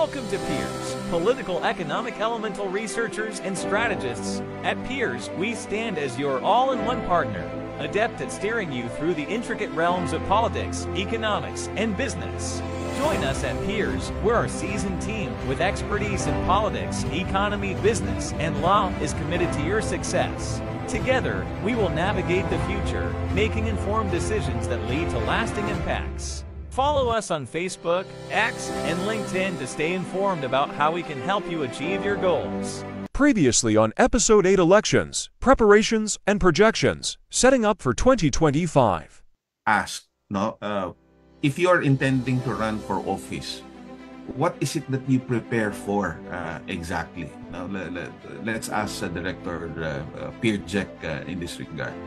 Welcome to Peers, political economic elemental researchers and strategists. At Peers, we stand as your all-in-one partner, adept at steering you through the intricate realms of politics, economics, and business. Join us at Peers. We're our seasoned team with expertise in politics, economy, business, and law is committed to your success. Together, we will navigate the future, making informed decisions that lead to lasting impacts. Follow us on Facebook, X, and LinkedIn to stay informed about how we can help you achieve your goals. Previously on Episode 8 Elections, Preparations and Projections, Setting Up for 2025. Asked, if you are intending to run for office, what is it that you prepare for exactly? Now, let's ask Director Pierre Jack in this regard.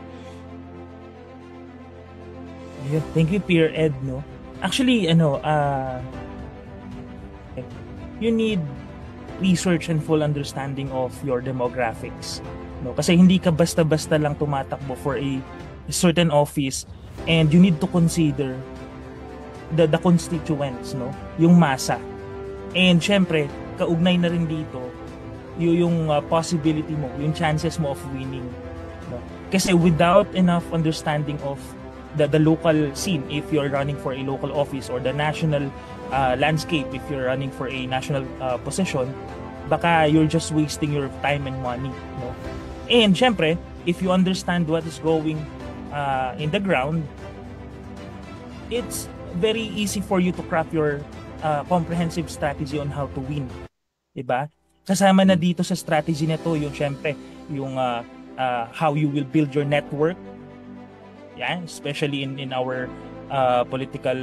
Yeah, thank you, Pierre Ed. Actually, you need research and full understanding of your demographics. Kasi hindi ka basta-basta lang tumatakbo for a certain office, and you need to consider the constituents, yung masa. And syempre, kaugnay na rin dito yung possibility mo, yung chances mo of winning. Kasi without enough understanding of the local scene, if you're running for a local office, or the national landscape, if you're running for a national position, baka you're just wasting your time and money. And syempre, if you understand what is going in the ground, it's very easy for you to craft your comprehensive strategy on how to win. Diba? Kasama na dito sa strategy na to yung syempre, yung how you will build your network. Yeah, especially in our political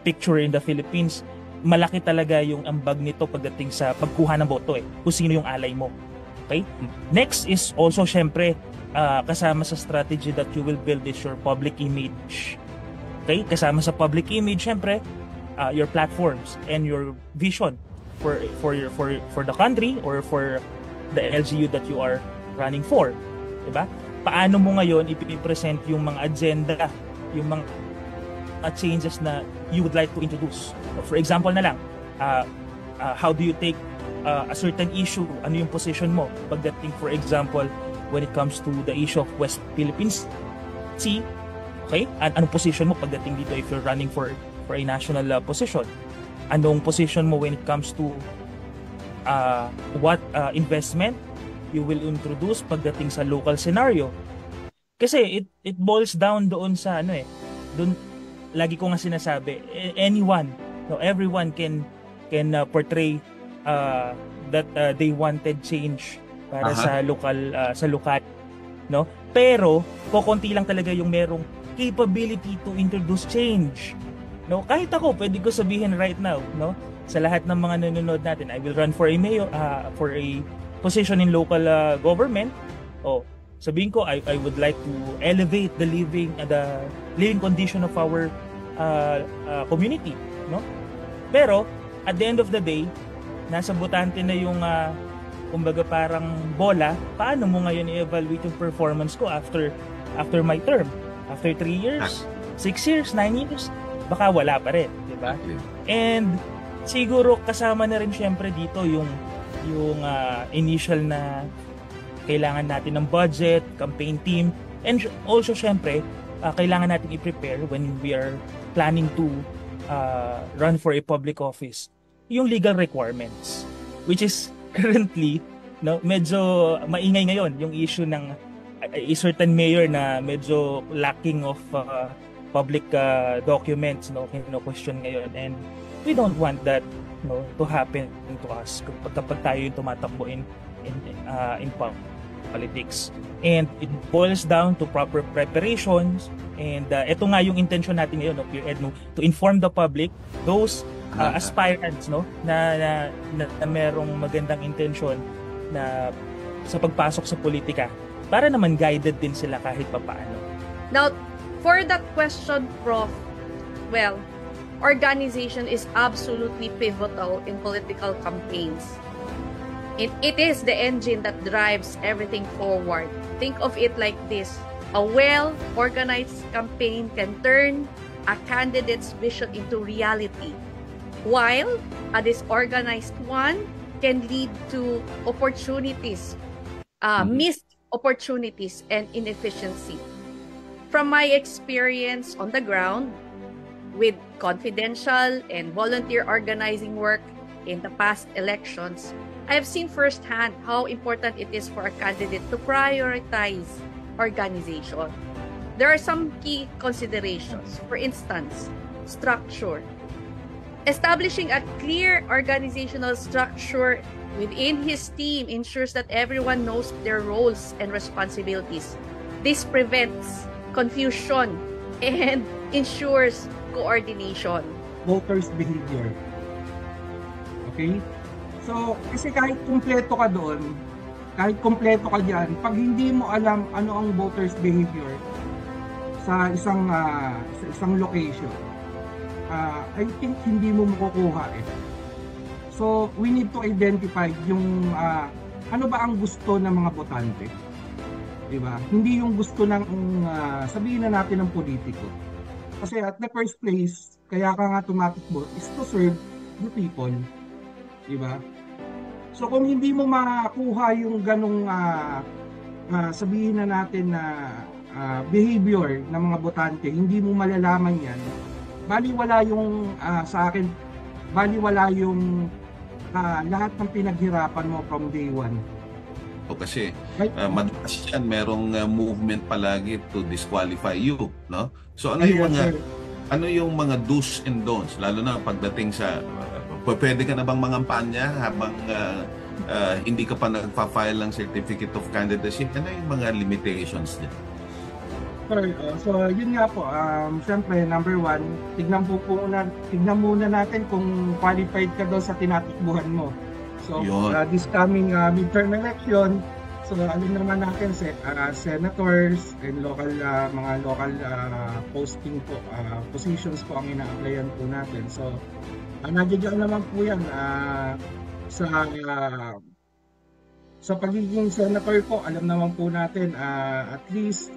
picture in the Philippines, malaki talaga yung ambag nito pagdating sa pagkuha ng boto kung sino yung alay mo. Okay? Next is also syempre kasama sa strategy that you will build is your public image. Okay? Kasama sa public image syempre your platforms and your vision for the country or for the LGU that you are running for. Diba? Paano mo ngayon ipipresent yung mga agenda, yung mga changes na you would like to introduce. For example na lang, how do you take a certain issue? Ano yung position mo pagdating, for example, when it comes to the issue of West Philippines Sea? Okay? Anong position mo pagdating dito if you're running for a national position? Anong position mo when it comes to what investment you will introduce pagdating sa local scenario? Kasi it boils down doon sa doon lagi ko nga sinasabi, everyone can portray that they wanted change para sa lokal, pero kokonti lang talaga yung merong capability to introduce change. Kahit ako pwede ko sabihin right now, sa lahat ng mga nanonood natin, I will run for a mayor, for a position in local government. Sabihin ko, I would like to elevate the living condition of our community, Pero at the end of the day, nasa botante na yung kumbaga parang bola. Paano mo ngayon i-evaluate yung performance ko after my term? After 3 years, 6 years, 9 years, baka wala pa rin, di ba? And siguro kasama na rin syempre dito yung initial na kailangan natin ng budget, campaign team, and also syempre kailangan natin i-prepare when we are planning to run for a public office, yung legal requirements, which is currently medyo maingay ngayon yung issue ng a certain mayor na medyo lacking of public documents, kino-question ngayon, and we don't want that to happen to us kapag tayo yung tumatakbo in politics. And it boils down to proper preparations, and ito nga yung intention natin ngayon, to inform the public, those aspirants na merong magandang intention na sa pagpasok sa politika, para naman guided din sila kahit papaano. Now, for that question, Prof, well, organization is absolutely pivotal in political campaigns. It is the engine that drives everything forward. Think of it like this. A well-organized campaign can turn a candidate's vision into reality. while a disorganized one can lead to opportunities, missed opportunities and inefficiency. From my experience on the ground with confidential and volunteer organizing work in the past elections, I have seen firsthand how important it is for a candidate to prioritize organization. There are some key considerations. For instance, structure. Establishing a clear organizational structure within his team ensures that everyone knows their roles and responsibilities. This prevents confusion and ensures coordination. Voters' behavior. Okay? So, kasi kahit kumpleto ka doon, kahit kumpleto ka dyan, pag hindi mo alam ano ang voters' behavior sa isang location, I think hindi mo makukuha eh. So, we need to identify yung ano ba ang gusto ng mga botante. Diba? Hindi yung gusto ng sabihin na natin ng politiko. Kasi at the first place, kaya ka nga tumatakbo is to serve the people. Diba? So kung hindi mo makuha yung ganong sabihin na natin na behavior ng mga botante, hindi mo malalaman yan, baliwala yung sa akin, baliwala yung lahat ng pinaghirapan mo from day one. O kasi madalas yan merong movement palagi to disqualify you, no? So ano yung mga do's and don'ts, lalo na pagdating sa pwede ka na bang mangampanya habang hindi ka pa nagpa-file ng certificate of candidacy? Ano yung mga limitations niya? So yun nga po, syempre number one, tignan muna natin kung qualified ka daw sa tinatakbuhan mo. So this coming midterm election, so alam naman natin senators and mga local posting po, positions po ang ina-applyan po natin. So nandiyan naman po yan sa pagiging senator po, alam naman po natin at least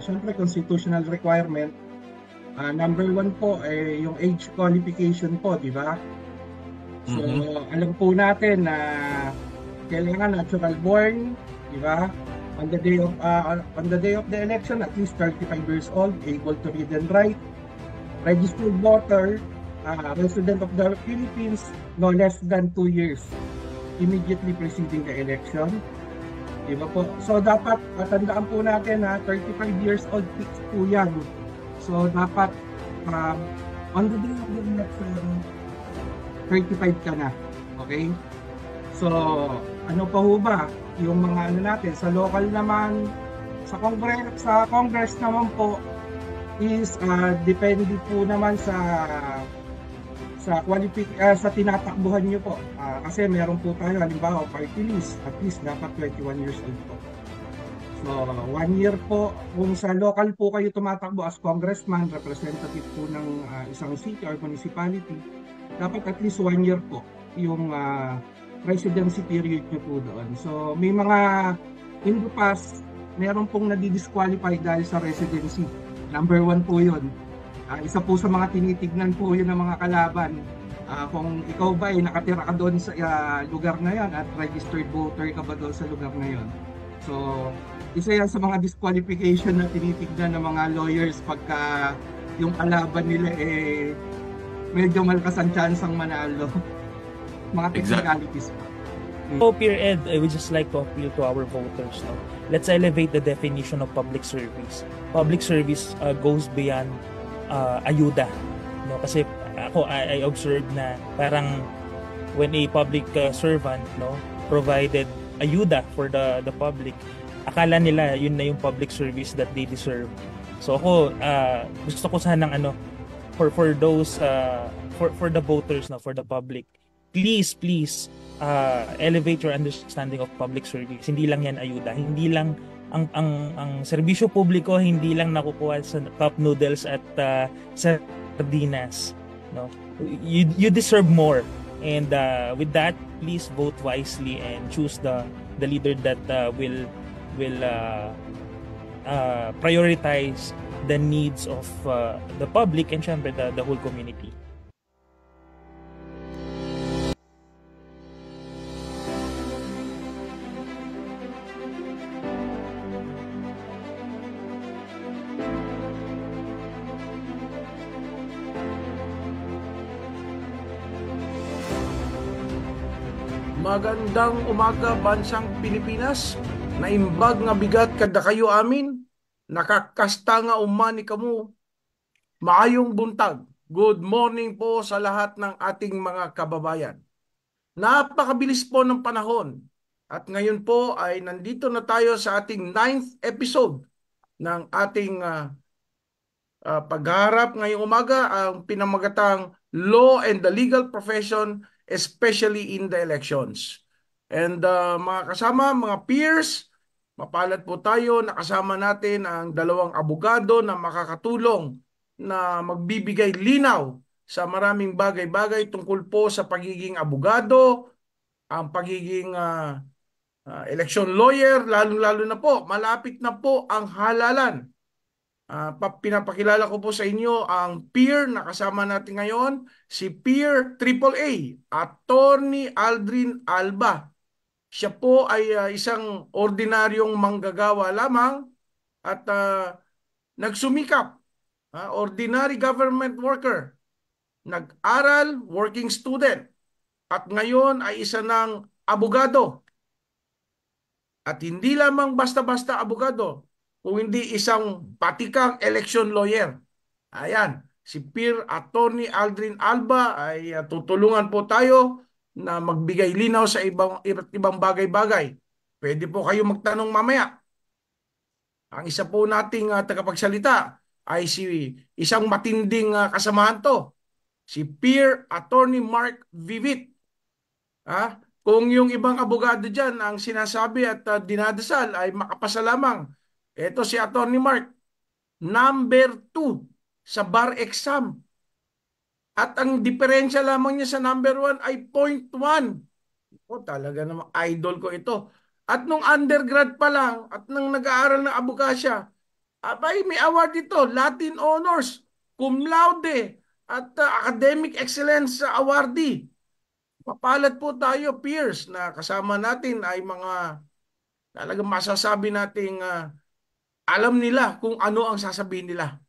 syempre constitutional requirement, number one po ay yung age qualification po, di ba? So alam po natin na kailangan natural born, di ba? On the day of the election, at least 35 years old, able to read and write, registered voter, resident of the Philippines, no less than 2 years immediately preceding the election. Diba po? So dapat tandaan po natin na 35 years old fixed po yan. So dapat on the day of the election, 35 ka na. Okay? So ano pa ho ba? Yung mga ano natin, sa local naman, sa Congress naman po is depende po naman sa tinatakbuhan niyo po. Kasi meron po tayo, halimbawa, party list, at least dapat 21 years old po. So, 1 year po, kung sa local po kayo tumatakbo as congressman, representative po ng isang city or municipality, dapat at least 1 year po yung residency period niyo po doon. So, may mga in the past, meron pong nadidisqualify dahil sa residency. Number 1 po yun. Isa po sa mga tinitignan po yun ng mga kalaban. Kung ikaw ba ay nakatira ka doon sa lugar na yan at registered voter ka ba doon sa lugar na yon. So, isa yan sa mga disqualification na tinitignan ng mga lawyers pagka yung kalaban nila medyo malakas ang chance ang manalo. Mga technicalities pa. So, Peer Ed, I would just like to appeal to our voters. No? Let's elevate the definition of public service. Public service goes beyond ayuda. No? Kasi I observed na parang when a public servant provided ayuda for the public, akala nila yun na yung public service that they deserve. So ako gusto ko sanang for those for the voters, for the public, please elevate your understanding of public service. Hindi lang yan ayuda, hindi lang ang serbisyo publiko, hindi lang nakukuha sa cup noodles at sardinas. No, you deserve more, and with that, please vote wisely and choose the leader that will prioritize the needs of the public and syempre the whole community. Magandang umaga bansang Pilipinas. Naimbag nga bigat kada kayo amin. Nakakasta nga umani kamo. Maayong buntag. Good morning po sa lahat ng ating mga kababayan. Napakabilis po ng panahon. At ngayon po ay nandito na tayo sa ating 9th episode ng ating pagharap ngayong umaga, ang pinamagatang Law and the Legal Profession, especially in the elections. And mga kasama, mga peers, mapalad po tayo, nakasama natin ang dalawang abogado na makakatulong na magbibigay linaw sa maraming bagay-bagay tungkol po sa pagiging abogado, ang pagiging election lawyer, lalo-lalo na po, malapit na po ang halalan. Pinapakilala ko po sa inyo ang peer na kasama natin ngayon, si Peer AAA, Attorney Aldrin Alba. Siya po ay isang ordinaryong manggagawa lamang at nagsumikap, ordinary government worker, nag-aral, working student, at ngayon ay isa ng abogado. At hindi lamang basta-basta abogado, kung hindi isang batikang election lawyer. Ayan, si Peer Attorney Aldrin Alba ay tutulungan po tayo na magbigay linaw sa iba't ibang bagay-bagay. Pwede po kayo magtanong mamaya. Ang isa po nating tagapagsalita ay isang matinding kasamahan to, si Peer Attorney Mark Vivit. Kung yung ibang abogado dyan ang sinasabi at dinadasal ay makapasa lamang, ito si Attorney Mark, number 2 sa bar exam. At ang diferensya lamang niya sa number 1 ay 0.1. Talaga namang idol ko ito. At nung undergrad pa lang, at nung nag-aaral ng abogasya, abay, may award ito, Latin Honors, Cum Laude, at Academic Excellence Awardee. Mapalad po tayo, peers, na kasama natin ay mga talagang masasabi nating alam nila kung ano ang sasabihin nila.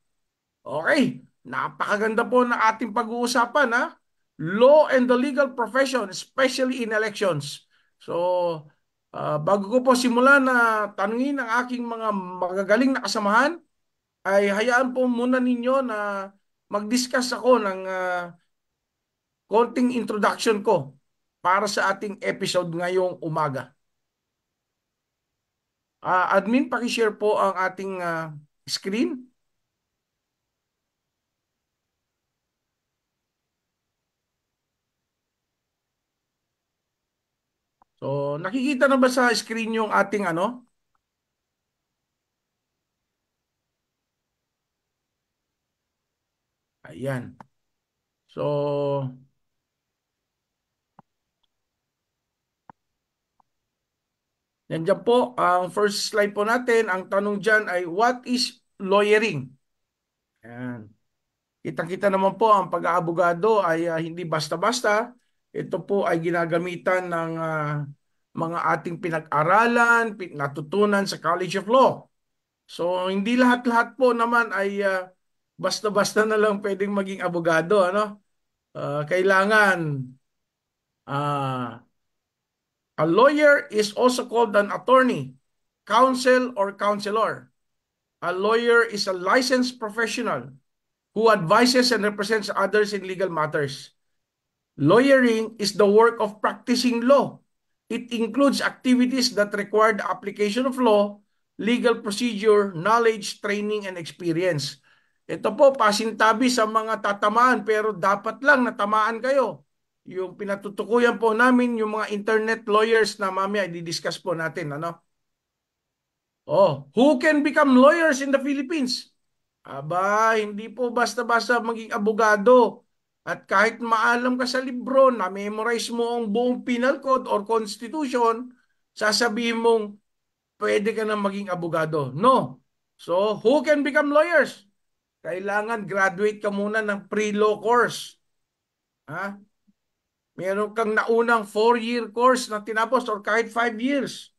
Okay, napakaganda po ng ating pag-uusapan, Law and the legal profession, especially in elections. So, bago ko po simulan na tanungin ang aking mga magagaling na kasamahan, ay hayaan po muna ninyo na mag-discuss ako ng konting introduction ko para sa ating episode ngayong umaga. Admin, paki-share po ang ating screen. So, nakikita na ba sa screen yung ating ano? Ayan. So, nandiyan po, ang first slide po natin, ang tanong dyan ay, what is lawyering? Ayan. Kitang-kita naman po, ang pag-aabogado ay hindi basta-basta. Ito po ay ginagamitan ng mga ating pinag-aralan, natutunan sa College of Law. So, hindi lahat-lahat po naman ay basta-basta na lang pwedeng maging abogado. Kailangan a lawyer is also called an attorney, counsel, or counselor. A lawyer is a licensed professional who advises and represents others in legal matters. Lawyering is the work of practicing law. It includes activities that require the application of law, legal procedure, knowledge, training, and experience. Ito po, pasintabi sa mga tatamaan, pero dapat lang natamaan kayo. Yung pinatutukuyan po namin, yung mga internet lawyers na mamaya i-discuss po natin. Who can become lawyers in the Philippines? Aba, hindi po basta-basta maging abogado. At kahit maalam ka sa libro, na-memorize mo ang buong penal code or constitution, sasabihin mong pwede ka na maging abogado. No. So, who can become lawyers? Kailangan graduate ka muna ng pre-law course. Meron kang naunang 4-year course na tinapos or kahit 5 years.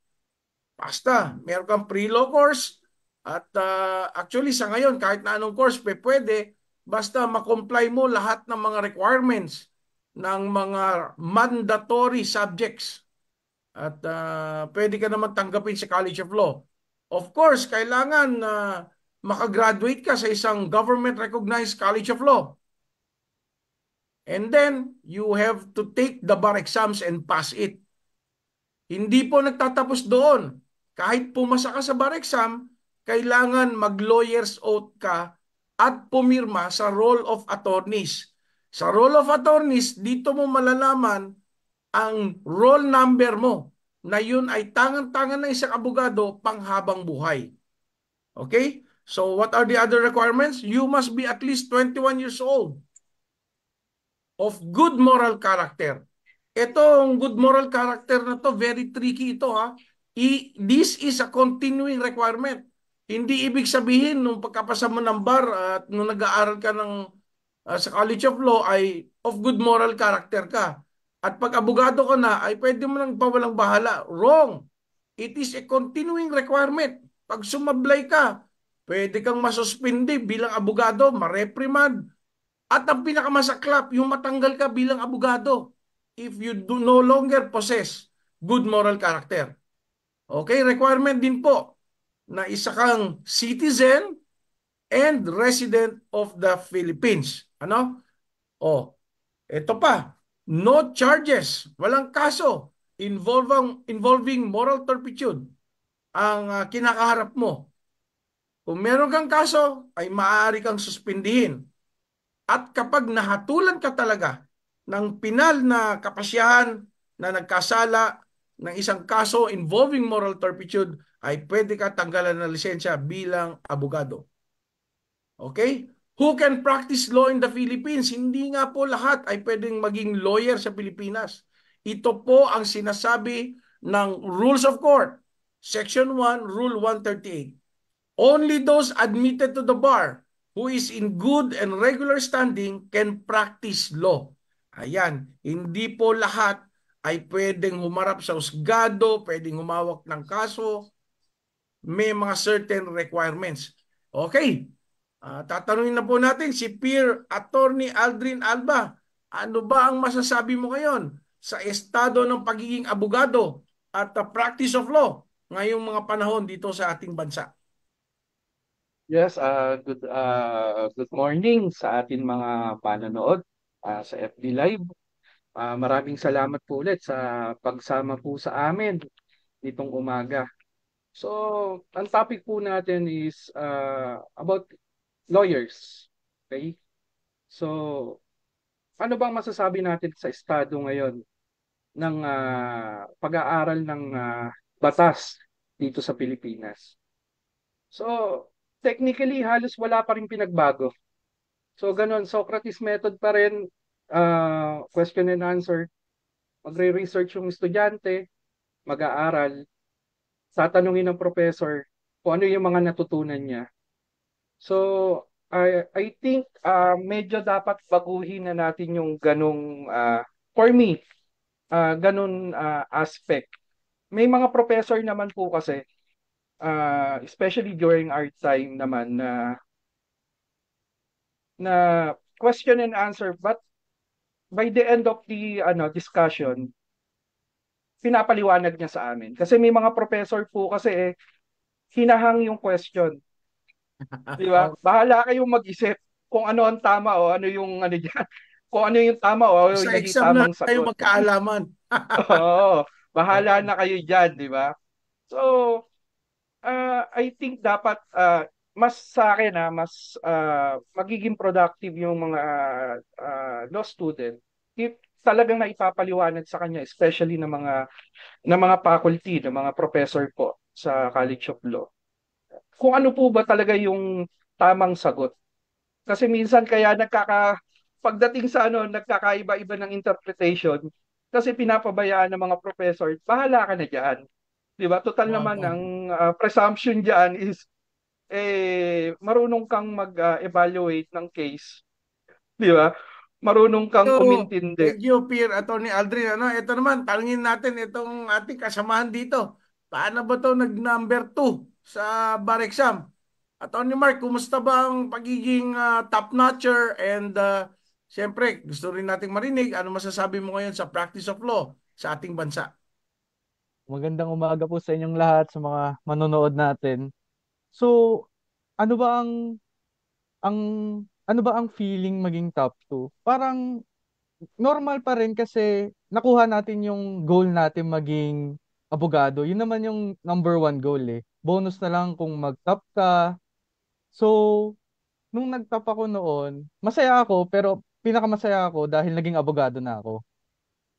Basta, meron kang pre-law course at actually sa ngayon kahit na anong course pwede basta ma-comply mo lahat ng mga requirements ng mga mandatory subjects At pwede ka naman tanggapin sa College of Law. Of course, kailangan makagraduate ka sa isang government-recognized College of Law. And then, you have to take the bar exams and pass it. Hindi po nagtatapos doon. Kahit pumasa ka sa bar exam, kailangan mag-lawyer's oath ka at pumirma sa roll of attorneys. Sa roll of attorneys, dito mo malalaman ang roll number mo na yun ay tangan-tangan ng isang abogado panghabang buhay. Okay? So what are the other requirements? You must be at least 21 years old of good moral character. Itong good moral character na to, very tricky ito ha. This is a continuing requirement. Hindi ibig sabihin nung pagkapasa mo ng bar at nung nag-aaral ka sa College of Law ay of good moral character ka. At pag abogado ka na ay pwede mo nang pawalang bahala. Wrong. It is a continuing requirement. Pag sumablay ka, pwede kang masuspindi bilang abogado, ma-reprimand. At ang pinakamasaklap, yung matanggal ka bilang abogado if you do no longer possess good moral character. Okay, requirement din po na isa kang citizen and resident of the Philippines. Ano? Oh, ito pa. No charges, walang kaso involving moral turpitude ang kinakaharap mo. Kung meron kang kaso, ay maaari kang suspindihin. At kapag nahatulan ka talaga ng pinal na kapasyahan na nagkasala ng isang kaso involving moral turpitude, ay pwede ka tanggalan ng lisensya bilang abogado. Okay? Who can practice law in the Philippines? Hindi nga po lahat ay pwedeng maging lawyer sa Pilipinas. Ito po ang sinasabi ng Rules of Court. Section 1, Rule 138. Only those admitted to the bar who is in good and regular standing can practice law. Ayan, hindi po lahat ay pwedeng humarap sa husgado, pwedeng humawak ng kaso. May mga certain requirements. Okay, tatanungin na po natin si Peer Attorney Aldrin Alba. Ano ba ang masasabi mo ngayon sa estado ng pagiging abogado at the practice of law ngayong mga panahon dito sa ating bansa? Yes, good morning sa ating mga panonood sa FB Live. Maraming salamat po ulit sa pagsama po sa amin nitong umaga. So, ang topic po natin is about lawyers. Okay? So, ano bang masasabi natin sa estado ngayon ng pag-aaral ng batas dito sa Pilipinas? So, technically, halos wala pa rin pinagbago. So, ganun, Socrates method pa rin, question and answer. Magre-research yung estudyante, mag-aaral, tatanungin ng professor kung ano yung mga natutunan niya. So, I think medyo dapat baguhin na natin yung ganung, for me, ganun aspect. May mga professor naman po kasi, especially during our time naman na question and answer, but by the end of the discussion, pinapaliwanag niya sa amin. Kasi may mga professor po kasi hinahang yung question. Di ba? Bahala kayong mag-isip kung ano ang tama o ano yung diyan. Kung ano yung tama o Sa yung exam na tamang tayo sagot. magkaalaman. Oo, bahala na kayo diyan, di ba? So, I think dapat mas sa akin mas magiging productive yung mga law student if talagang naipapaliwanag sa kanya, especially ng mga faculty, ng mga professor po sa College of Law. Kung ano po ba talaga yung tamang sagot. Kasi minsan kaya pagdating sa nagkakaiba-iba ng interpretation kasi pinapabayaan ng mga professor, bahala ka na diyan. 'Di ba? Total naman ang presumption diyan is marunong kang mag-evaluate ng case. 'Di ba? Marunong kang So, umintindi. thank you, Peer Attorney Aldrin. Ito naman, tanungin natin itong ating kasamahan dito. Paano ba to nag-number 2 sa bar exam? Attorney Mark, kumusta ba ang pagiging top-notcher? And siyempre, gusto rin nating marinig, ano masasabi mo ngayon sa practice of law sa ating bansa? Magandang umaga po sa inyong lahat, sa mga manonood natin. So, ano ba ang ano ba ang feeling maging top 2? Parang normal pa rin kasi nakuha natin yung goal natin maging abogado. Yun naman yung number one goal eh. Bonus na lang kung mag-top ka. So, nung nag-top ako noon, masaya ako pero pinakamasaya ako dahil naging abogado na ako.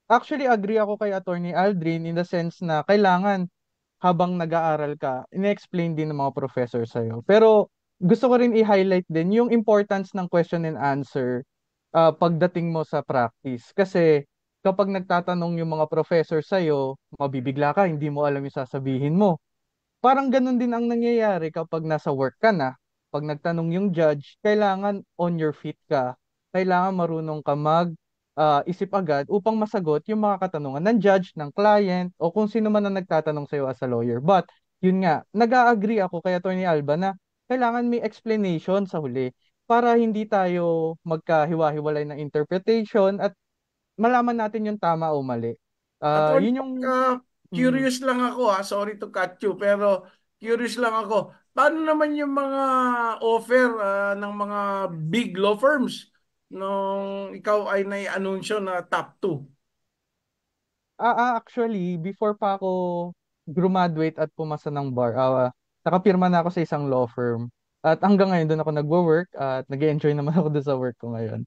Actually, agree ako kay Attorney Aldrin in the sense na kailangan habang nag-aaral ka, ine-explain din ng mga professor sa'yo. Pero gusto ko rin i-highlight din yung importance ng question and answer pagdating mo sa practice. Kasi kapag nagtatanong yung mga professor sa'yo, mabibigla ka, hindi mo alam yung sasabihin mo. Parang ganun din ang nangyayari kapag nasa work ka na. Pag nagtanong yung judge, kailangan on your feet ka. Kailangan marunong ka isip agad upang masagot yung mga katanungan ng judge, ng client, o kung sino man ang nagtatanong sa'yo as a lawyer. But, yun nga, nag-a-agree ako kay Atty. Alba na kailangan may explanation sa huli para hindi tayo magkahiwa-hiwalay ng interpretation at malaman natin yung tama o mali. Attorney, Yun yung... mm, curious lang ako ha, sorry to cut you, pero curious lang ako. Paano naman yung mga offer ng mga big law firms nung ikaw ay nai-anunsyo na top 2? Actually, before pa ako graduate at pumasa ng bar, nakapirma na ako sa isang law firm. At hanggang ngayon doon ako nagwo-work at nag-enjoy naman ako doon sa work ko ngayon.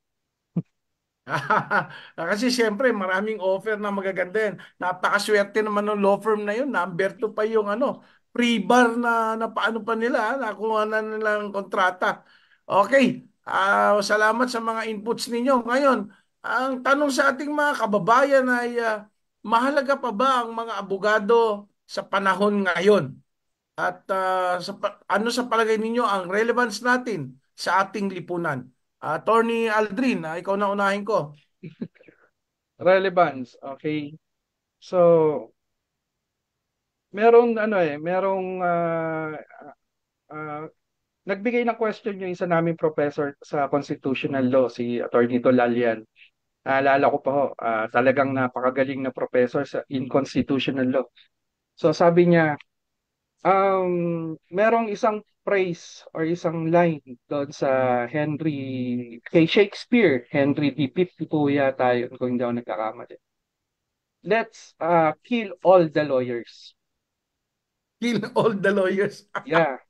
Kasi siyempre maraming offer na magaganda yan. Napakaswerte naman ng law firm na yun. Number 2 pa yung free bar na paano pa nila. Nakuha na nilang kontrata. Okay. Salamat sa mga inputs ninyo. Ngayon, ang tanong sa ating mga kababayan ay mahalaga pa ba ang mga abogado sa panahon ngayon? At ano sa palagay ninyo ang relevance natin sa ating lipunan? Attorney Aldrin, ikaw na unahin ko. Relevance, okay. So, merong nagbigay ng question yung isa naming professor sa constitutional law, si Attorney Tolalian. Naalala ko pa ho, talagang napakagaling na professor in constitutional law. So sabi niya, merong isang phrase or isang line doon sa kay Shakespeare, Henry D. 50 po yata yun kung hindi ako nagkakamali. Let's kill all the lawyers. Kill all the lawyers. Yeah.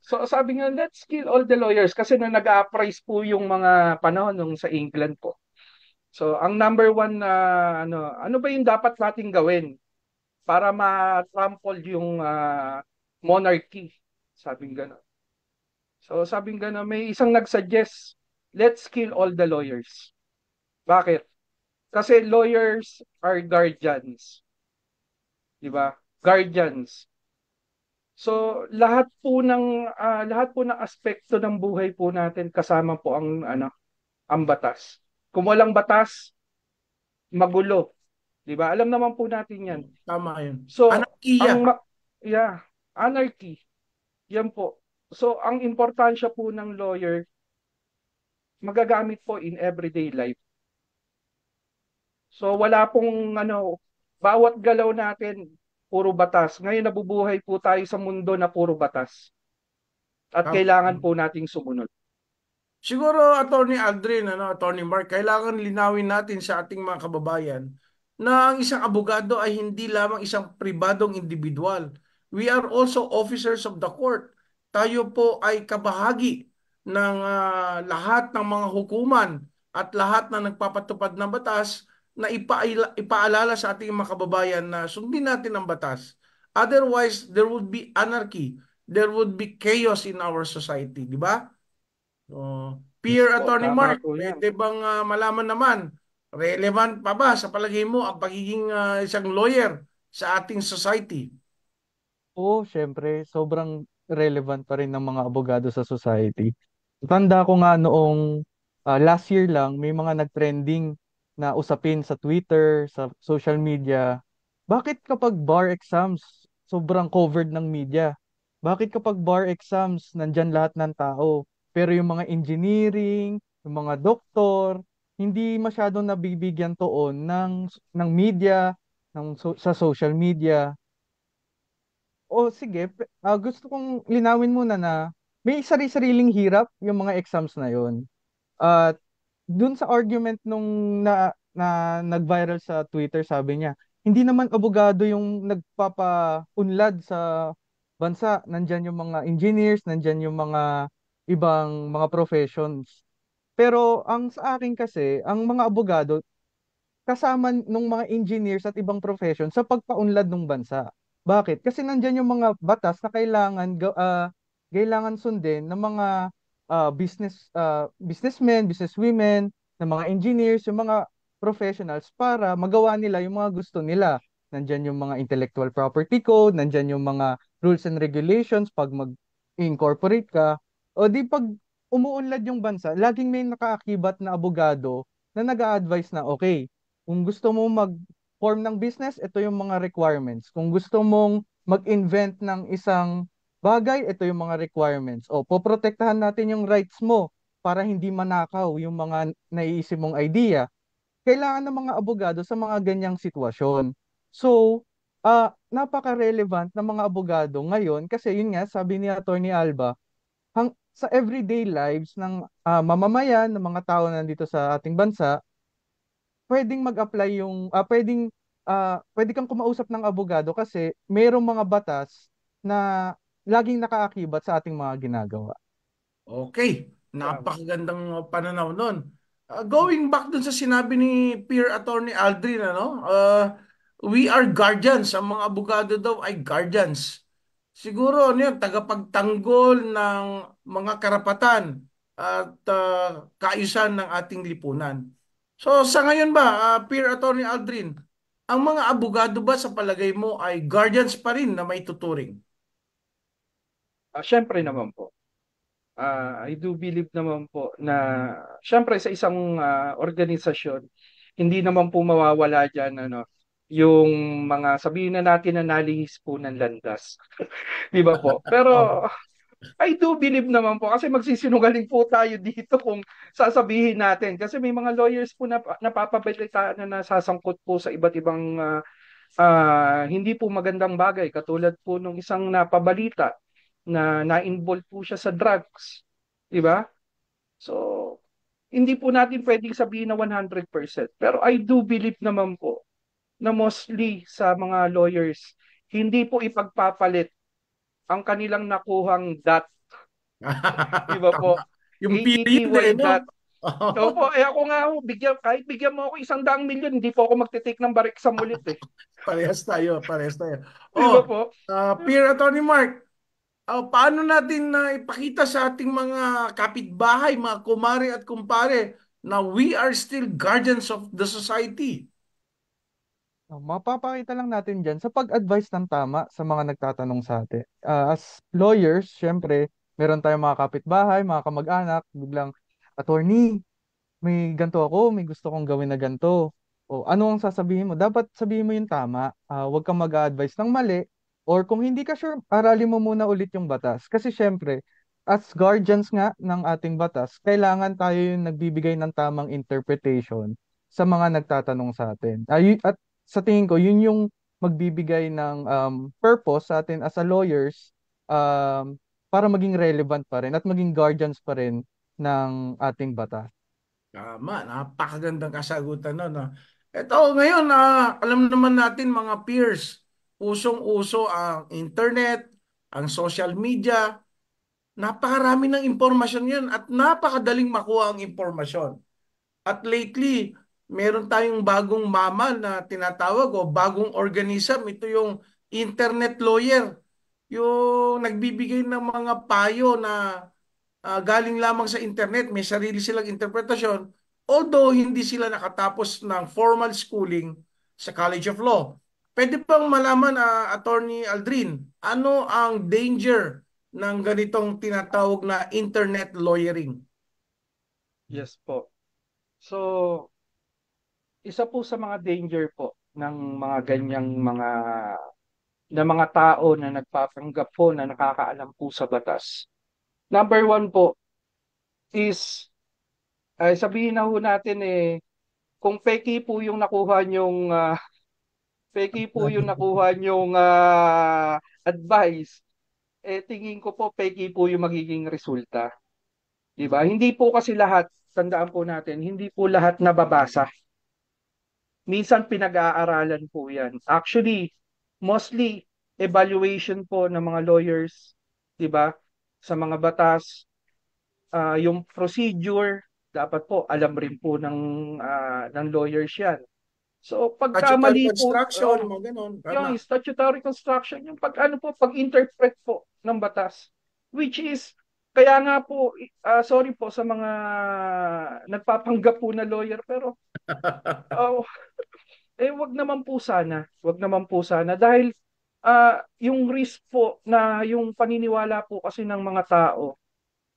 So sabi nga, let's kill all the lawyers kasi nung nag-a-appraise po yung mga panahon nung sa England po. So ang number one na ano ba yung dapat nating gawin para ma-trample yung monarchy? Sabing gano'n. So sabing gano'n, may isang nag-suggest, let's kill all the lawyers. Bakit? Kasi lawyers are guardians. 'Di ba? Guardians. So lahat po ng aspekto ng buhay po natin kasama po ang batas. Kung walang batas, magulo, 'di ba? Alam naman po natin 'yan. Tama yun. So, Anarkiya. yeah, anarchy. Yan po. So, ang importansya po ng lawyer magagamit po in everyday life. So, wala pong bawat galaw natin puro batas. Ngayon nabubuhay po tayo sa mundo na puro batas. At kailangan po nating sumunod. Siguro, Attorney Aldrin, Attorney Mark, kailangan linawin natin sa ating mga kababayan na ang isang abogado ay hindi lamang isang pribadong individual. We are also officers of the court. Tayo po ay kabahagi ng lahat ng mga hukuman at lahat na nagpapatupad ng batas na ipaalala sa ating mga kababayan na sundin natin ang batas. Otherwise, there would be anarchy. There would be chaos in our society, di ba? Peer Yes po, Attorney tama Mark, po yan. pwede bang malaman naman, relevant pa ba sa palagay mo ang pagiging isang lawyer sa ating society? Oo, syempre, sobrang relevant pa rin ng mga abogado sa society. Tanda ko nga noong last year lang, may mga nag-trending na usapin sa Twitter, sa social media. Bakit kapag bar exams, sobrang covered ng media? Bakit kapag bar exams, nandyan lahat ng tao? Pero yung mga engineering, yung mga doktor, hindi masyadong nabibigyan toon ng media, sa social media. O sige, gusto kong linawin muna na may sari-sariling hirap yung mga exams na yon. At dun sa argument nung nag-viral sa Twitter, sabi niya, hindi naman abogado yung nagpapaunlad sa bansa. Nandyan yung mga engineers, nandyan yung mga ibang mga professions. Pero ang sa akin kasi, ang mga abogado, kasama nung mga engineers at ibang profession sa pagpaunlad ng bansa. Bakit? Kasi nandyan yung mga batas na kailangan sundin ng mga businessmen, businesswomen, ng mga engineers, yung mga professionals para magawa nila yung mga gusto nila. Nandyan yung mga intellectual property code, nandyan yung mga rules and regulations pag mag-incorporate ka. O di pag umuunlad yung bansa, laging may nakaakibat na abogado na nag-a-advise na okay, kung gusto mo mag-form ng business, ito yung mga requirements. Kung gusto mong mag-invent ng isang bagay, ito yung mga requirements. O, poprotektahan natin yung rights mo para hindi manakaw yung mga naiisip mong idea. Kailangan ng mga abogado sa mga ganyang sitwasyon. So, napaka-relevant ng mga abogado ngayon kasi yun nga, sabi ni Attorney Alba, sa everyday lives ng mamamayan, ng mga tao na nandito sa ating bansa, pwedeng mag-apply pwede kang kumausap ng abogado kasi mayroong mga batas na laging nakaakibat sa ating mga ginagawa. Okay, napakagandang pananaw nun. Going back dun sa sinabi ni Peer Attorney Aldrin, we are guardians. Ang mga abogado daw ay guardians. Siguro ano yun, tagapagtanggol ng mga karapatan at kaayusan ng ating lipunan. So sa ngayon ba, Peer Attorney Aldrin, ang mga abogado ba sa palagay mo ay guardians pa rin na may tuturing? Syempre naman po. I do believe naman po na syempre sa isang organisasyon, hindi naman po mawawala dyan yung mga sabihin na natin na nalihis po ng landas. Di ba po? Pero I do believe naman po kasi magsisinungaling po tayo dito kung sasabihin natin. Kasi may mga lawyers po na napapabalitaan na nasasangkot po sa iba't ibang hindi po magandang bagay. Katulad po nung isang napabalita na na-involve po siya sa drugs. Di ba? So, hindi po natin pwedeng sabihin na 100%. Pero I do believe naman po na mostly sa mga lawyers, hindi po ipagpapalit ang kanilang nakuhang dot. Di ba po? Yung period ATTY no? dot. Opo, ako nga, kahit bigyan mo ako 100,000,000, hindi po ako magtitake ng barik sa mulit eh. Parehas tayo, parehas tayo. Di ba po? Peer Attorney Mark, paano natin na ipakita sa ating mga kapitbahay, mga kumare at kumpare na we are still guardians of the society? Mapapakita lang natin dyan sa pag-advise ng tama sa mga nagtatanong sa atin. As lawyers, syempre, meron tayong mga kapitbahay, mga kamag-anak, biglang, attorney, may ganito ako, may gusto kong gawin na ganito. O ano ang sasabihin mo? Dapat sabihin mo yung tama. Huwag kang mag-advise ng mali. Or kung hindi ka sure, aralin mo muna ulit yung batas. Kasi syempre, as guardians nga ng ating batas, kailangan tayo yung nagbibigay ng tamang interpretation sa mga nagtatanong sa atin. At sa tingin ko, yun yung magbibigay ng purpose sa atin as a lawyers para maging relevant pa rin at maging guardians pa rin ng ating batas. Tama, napakagandang kasagutan no. Ito ngayon, alam naman natin mga peers, usong-uso ang internet, ang social media, napakarami ng impormasyon yan at napakadaling makuha ang impormasyon. At lately, meron tayong bagong mama na tinatawag o bagong organism. Ito yung internet lawyer. Yung nagbibigay ng mga payo na galing lamang sa internet, may sarili silang interpretasyon, although hindi sila nakatapos ng formal schooling sa College of Law. Pwede pang malaman, Attorney Aldrin, ano ang danger ng ganitong tinatawag na internet lawyering? Yes po. So, isa po sa mga danger po ng mga ganyang mga tao na nagpapanggap po na nakakaalam po sa batas. Number one po is, sabihin na ho natin kung peki po yung nakuha nyong peki po yung nakuha niyong advice, tingin ko po peki po yung magiging resulta. 'Di ba? Hindi po kasi lahat, tandaan po natin, hindi po lahat nababasa. Minsan pinag-aaralan po 'yan. Actually, mostly evaluation po ng mga lawyers, 'di ba? Sa mga batas, yung procedure dapat po alam rin po ng lawyers 'yan. So Statutory pagkamali po, construction, mga ganon. Tama. yung statutory construction, yung pag-interpret po ng batas, which is kaya nga po, sorry po sa mga nagpapanggap po na lawyer, pero oh, wag naman po sana, wag naman po sana dahil yung risk po na yung paniniwala po kasi ng mga tao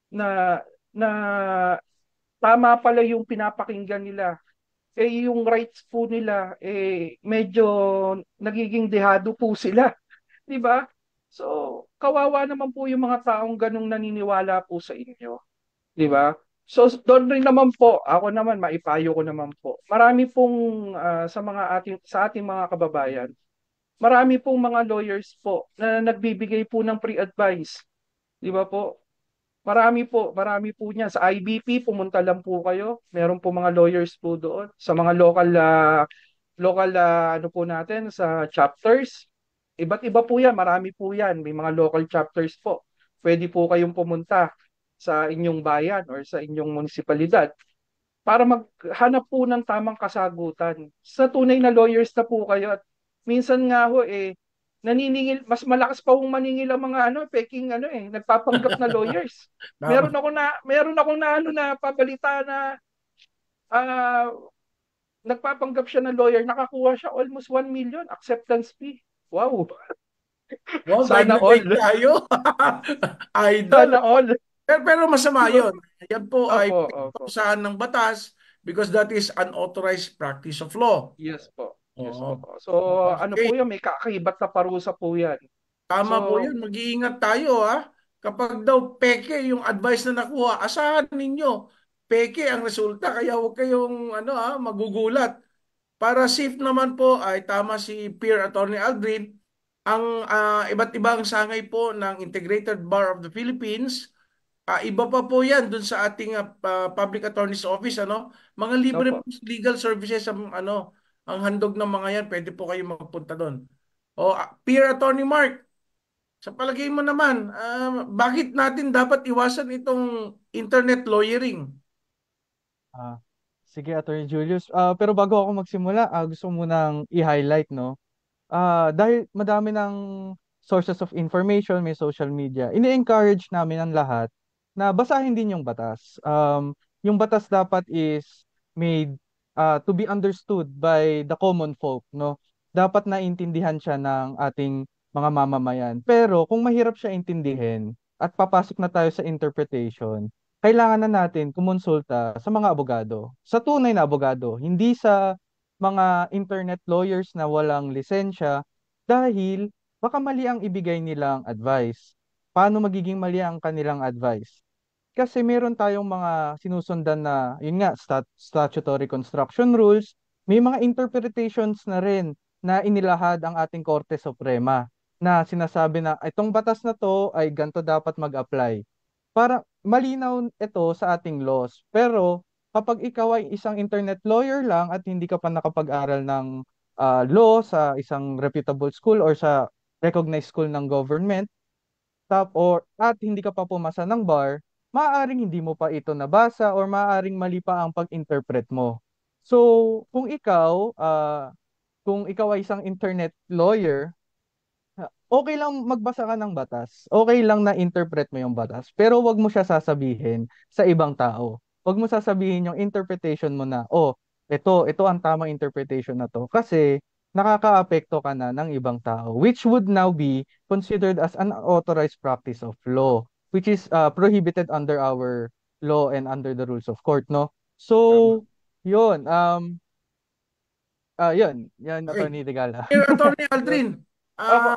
na na tama pala yung pinapakinggan nila, yung rights po nila medyo nagiging dehado po sila, 'di ba? So, kawawa naman po yung mga taong ganong naniniwala po sa inyo, 'di ba? So, doon rin naman po, ako naman maipayo ko naman po. Marami pong sa ating mga kababayan, marami pong mga lawyers po na nagbibigay po ng pre-advice, 'di ba po? Marami po niya. Sa IBP, pumunta lang po kayo. Meron po mga lawyers po doon. Sa mga local ano po natin, sa chapters. Iba't iba po yan. Marami po yan. May mga local chapters po. Pwede po kayong pumunta sa inyong bayan or sa inyong munisipalidad para maghanap po ng tamang kasagutan. Sa tunay na lawyers na po kayo at minsan nga ho naniningil, mas malakas pa hong maningil ang mga peking nagpapanggap na lawyers. Tama. Meron akong na pabalita na ah, nagpapanggap siya ng lawyer, nakakuha siya almost 1 million acceptance fee. Wow. Wow, Sana dynamite all. tayo. Idol. Sana all. Pero masama Diba? yun. Yan po ay Opo. pinagpakusahan ng batas because that is unauthorized practice of law. Yes po. Yes Oo. po. So, ano Okay. po yan, may kakakibat na parusa po yan. Tama po So, yan. Mag-iingat tayo ha. Kapag daw peke yung advice na nakuha, asahan ninyo. Peke ang resulta. Kaya huwag kayong magugulat. Para safe naman po ay tama si Peer Attorney Aldrin, ang iba't ibang sangay po ng Integrated Bar of the Philippines. Iba pa po yan dun sa ating Public Attorney's Office, ano? Mga libre opo. po legal services ang handog ng mga yan. Pwede po kayo magpunta doon. O, Peer Attorney Mark, sa palagay mo naman, bakit natin dapat iwasan itong internet lawyering? Ah, sige, Attorney Julius. Pero bago ako magsimula, gusto ko munang i-highlight, no? Dahil madami ng sources of information, may social media, ini-encourage namin ang lahat na basahin din yung batas. Yung batas dapat is made to be understood by the common folk, no? Dapat naintindihan siya ng ating mga mamamayan. Pero kung mahirap siya intindihin at papasok na tayo sa interpretation, kailangan na natin kumonsulta sa mga abogado, sa tunay na abogado, hindi sa mga internet lawyers na walang lisensya dahil baka mali ang ibigay nilang advice. Paano magiging mali ang kanilang advice? Kasi meron tayong mga sinusundan na, yun nga, statutory construction rules, may mga interpretations na rin na inilahad ang ating Korte Suprema na sinasabi na itong batas na to ay ganito dapat mag-apply. Para malinaw ito sa ating laws. Pero kapag ikaw ay isang internet lawyer lang at hindi ka pa nakapag-aral ng law sa isang reputable school or sa recognized school ng government, at hindi ka pa pumasa ng bar, maaaring hindi mo pa ito nabasa or maaaring mali pa ang pag-interpret mo. So, kung ikaw ay isang internet lawyer, okay lang magbasa ka ng batas. Okay lang na interpret mo yung batas. Pero wag mo siya sasabihin sa ibang tao. Wag mo sasabihin yung interpretation mo na, oh, ito ang tamang interpretation na to. Kasi nakakaapekto ka na ng ibang tao, which would now be considered as an unauthorized practice of law, which is prohibited under our law and under the rules of court, no? Tama. So, yun. Yan, Okay. Attorney Digala. Peer Attorney Aldrin, Opo.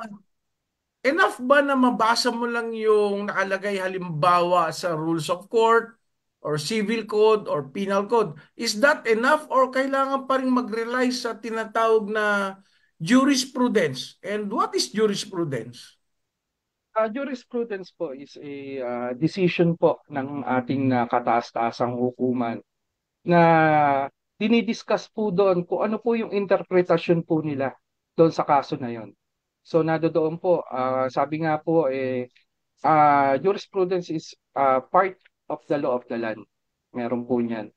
enough ba na mabasa mo lang yung nakalagay halimbawa sa rules of court or civil code or penal code? Is that enough or kailangan pa rin mag-rely sa tinatawag na jurisprudence. And what is jurisprudence? Jurisprudence po is a decision po ng ating kataas-taasang hukuman na dinidiscuss po doon kung ano po yung interpretasyon po nila doon sa kaso na yon. So doon po, sabi nga po jurisprudence is part of the law of the land. Meron po niyan.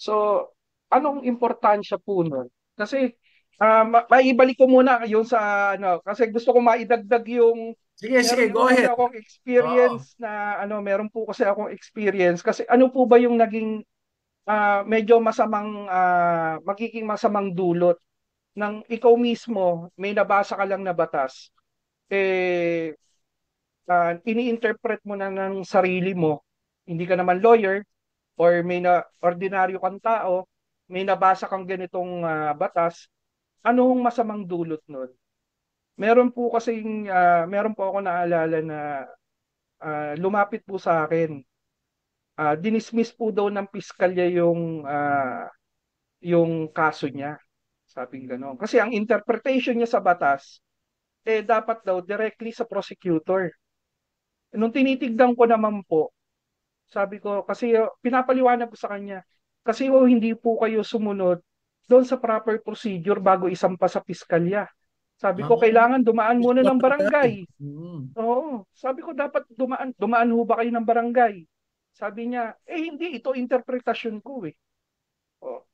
So anong importansya po nun? Kasi maibalik ko muna yung sa kasi gusto ko maidagdag yung Sige, meron po go kasi ahead. akong Oo. experience na meron po kasi akong experience kasi ano po ba yung naging medyo magiging masamang dulot ng ikaw mismo may nabasa ka lang na batas eh ini-interpret mo na ng sarili mo, hindi ka naman lawyer or ordinaryo kang tao, may nabasa kang ganitong batas, anong masamang dulot nun? Meron po ako naalala na lumapit po sa akin. Dinismiss po daw ng piskalya yung kaso niya. Sabing gano'n. Kasi ang interpretation niya sa batas, dapat daw directly sa prosecutor. Nung tinitignan ko naman po, sabi ko, kasi pinapaliwanag ko sa kanya, kasi hindi po kayo sumunod doon sa proper procedure bago isampa sa piskalya. Sabi ko, kailangan dumaan muna ng barangay. Oo. Sabi ko, dapat dumaan ho ba kayo ng barangay? Sabi niya, hindi, ito interpretasyon ko eh.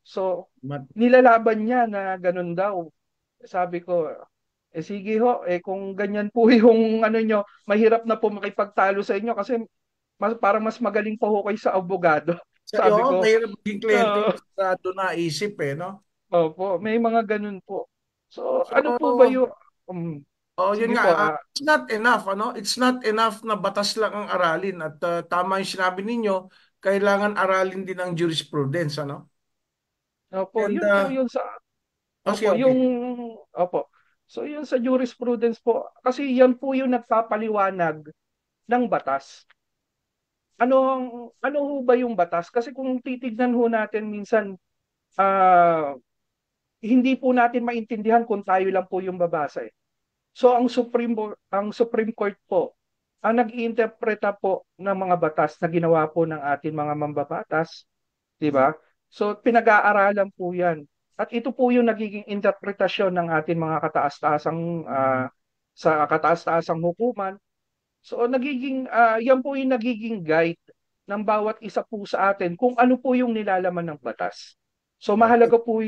So, nilalaban niya na ganun daw. Sabi ko, sige ho, kung ganyan po yung nyo, mahirap na po makipagtalo sa inyo kasi parang mas magaling pa ho kayo sa abogado. Sabi ko, mahirap maging kliyente kasi na isip no? Opo, may mga ganun po. So, So, ano po ba yung... yun sige nga, po. it's not enough, It's not enough na batas lang ang aralin at tama yung sinabi ninyo, kailangan aralin din ang jurisprudence, Opo, And, yun po yun sa... Opo, okay. Opo. So, yun sa jurisprudence po, kasi yan po yung nagpapaliwanag ng batas. Ano ho ba yung batas? Kasi kung titignan ho natin minsan, hindi po natin maintindihan kung tayo lang po yung babasa eh. So ang Supreme Court po ang nag-iinterpreta po ng mga batas na ginawa po ng ating mga mambabatas, 'di ba? So pinag-aaralan po 'yan. At ito po yung nagiging interpretasyon ng ating mga kataas-taasang hukuman. So yan po yung nagiging guide ng bawat isa po sa atin kung ano po yung nilalaman ng batas. So mahalaga po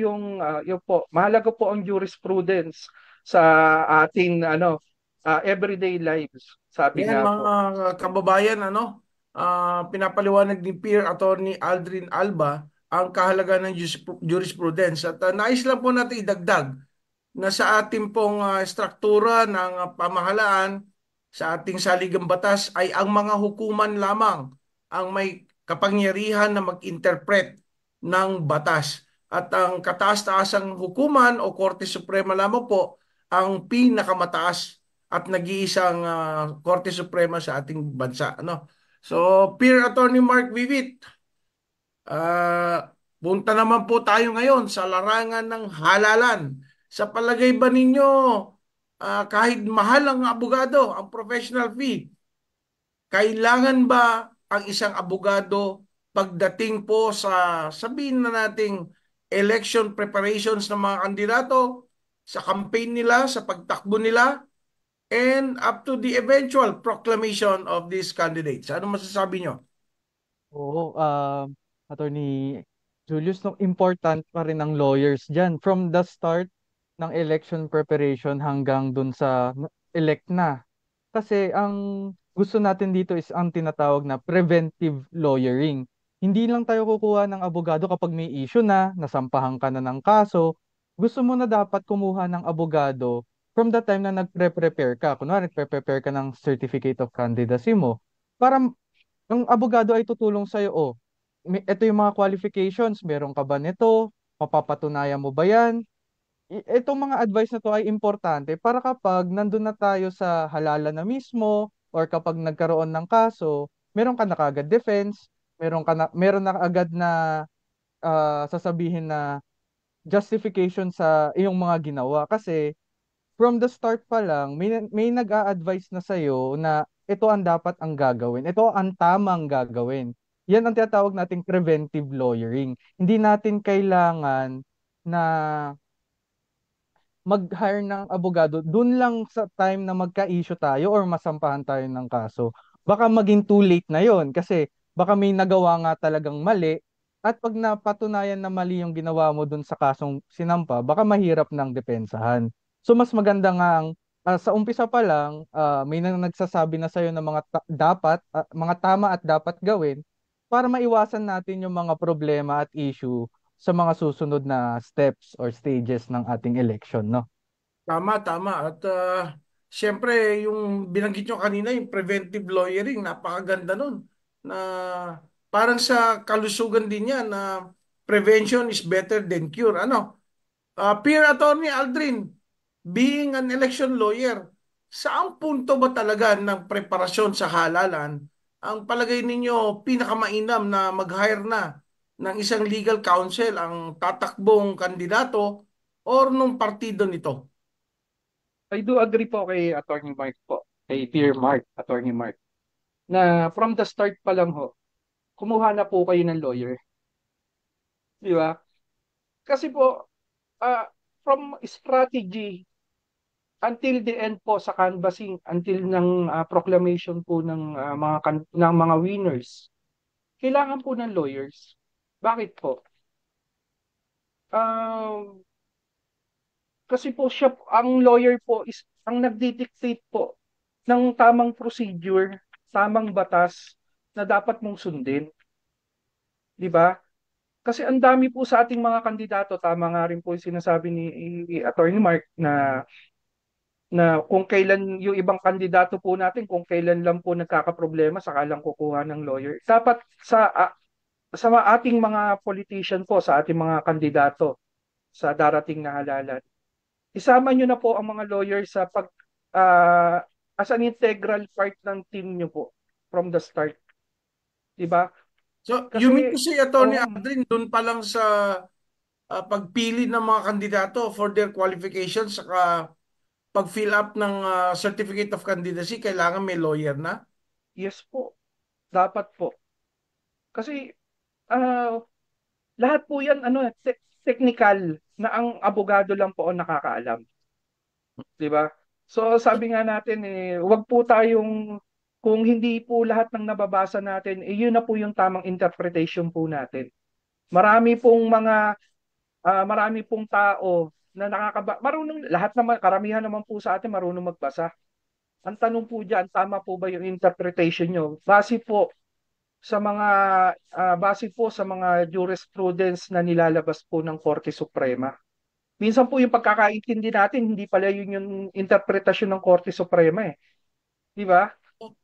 mahalaga po ang jurisprudence sa ating everyday lives. Sabi Yan nga mga po. kababayan, pinapaliwanag ni Peer Attorney Aldrin Alba ang kahalagaan ng jurisprudence. At nais lang po natin idagdag na sa ating pong struktura ng pamahalaan sa ating saligang batas ay ang mga hukuman lamang ang may kapangyarihan na mag-interpret ng batas. At ang kataas-taasang hukuman o Korte Suprema lamang po ang pinakamataas at nag-iisang Korte Suprema sa ating bansa. So, Peer Attorney Mark Vivit, punta naman po tayo ngayon sa larangan ng halalan. Sa palagay ba ninyo, kahit mahal ang abogado, ang professional fee, kailangan ba ang isang abogado pagdating po sa, sabihin na nating, election preparations ng mga kandidato, sa campaign nila, sa pagtakbo nila, and up to the eventual proclamation of these candidates? Ano masasabi nyo? Oo, Attorney Julius, no, important pa rin ang lawyers dyan. From the start ng election preparation hanggang dun sa elect na. Kasi ang gusto natin dito is ang tinatawag na preventive lawyering. Hindi lang tayo kukuha ng abogado kapag may issue na, nasampahan ka na ng kaso. Gusto mo na dapat kumuha ng abogado from the time na nagpre-prepare ka. Kunwari, nagpre-prepare ka ng certificate of candidacy mo. Para ang abogado ay tutulong sa'yo, ito yung mga qualifications, meron ka ba nito? Mapapatunayan mo ba yan? Itong mga advice na to ay importante para kapag nandun na tayo sa halalan na mismo or kapag nagkaroon ng kaso, meron ka na kaagad defense, meron na agad na sasabihin na justification sa iyong mga ginawa kasi from the start pa lang, may nag-a-advise na sa'yo na ito ang dapat ang gagawin. Ito ang tamang gagawin. Yan ang tinatawag nating preventive lawyering. Hindi natin kailangan na mag-hire ng abogado dun lang sa time na magka-issue tayo or masampahan tayo ng kaso. Baka maging too late na yon kasi baka may nagawa nga talagang mali at pag napatunayan na mali yung ginawa mo dun sa kasong sinampa, baka mahirap ng depensahan. So mas maganda nga ang sa umpisa pa lang, may nagsasabi na sa'yo ng mga mga tama at dapat gawin para maiwasan natin yung mga problema at issue sa mga susunod na steps or stages ng ating election, no? Tama, tama. At siyempre, yung binanggit nyo kanina, yung preventive lawyering, napakaganda nun. Na parang sa kalusugan din yan na prevention is better than cure. Ano? Peer Attorney Aldrin, being an election lawyer, saang punto ba talaga ng preparasyon sa halalan ang palagay ninyo pinakamainam na mag-hire na ng isang legal counsel ang tatakbong kandidato or nung partido nito? I do agree po kay Attorney Mark po, kay Peer Mark, Attorney Mark, na from the start pa lang ho, kumuha na po kayo ng lawyer. Di ba? Kasi po, ah, from strategy until the end po sa canvassing, until ng proclamation po ng ng mga winners, kailangan po ng lawyers. Bakit po? Um, Kasi po ang lawyer po is ang nagdidictate po ng tamang procedure, tamang batas na dapat mong sundin, 'di ba? Kasi ang dami po sa ating mga kandidato, tama nga rin po yung sinasabi ni Attorney Mark na kung kailan yung ibang kandidato po natin, kung kailan lang po nagkakaproblema, saka lang kukuha ng lawyer. Dapat sa ating mga politician po, sa ating mga kandidato sa darating na halalan, isama nyo na po ang mga lawyers sa as an integral part ng team nyo po from the start. Diba? So, you mean Kasi, to say, Attorney oh, Aldrin, doon pa lang sa pagpili ng mga kandidato for their qualifications, saka pag-fill up ng certificate of candidacy, kailangan may lawyer na? yes po. Dapat po. Kasi, ah, lahat po yan, technical na ang abogado lang po ang nakakaalam. 'Di ba? So sabi nga natin wag po tayong kung hindi po lahat ng nababasa natin, yun na po yung tamang interpretation po natin. Marami pong tao na marunong lahat naman karamihan naman po sa atin marunong magbasa. Ang tanong po diyan, tama po ba yung interpretation nyo? Base po sa mga jurisprudence na nilalabas po ng Korte Suprema. Minsan po yung pagkakaintindi natin, hindi pala yun yung interpretasyon ng Korte Suprema eh. Di ba?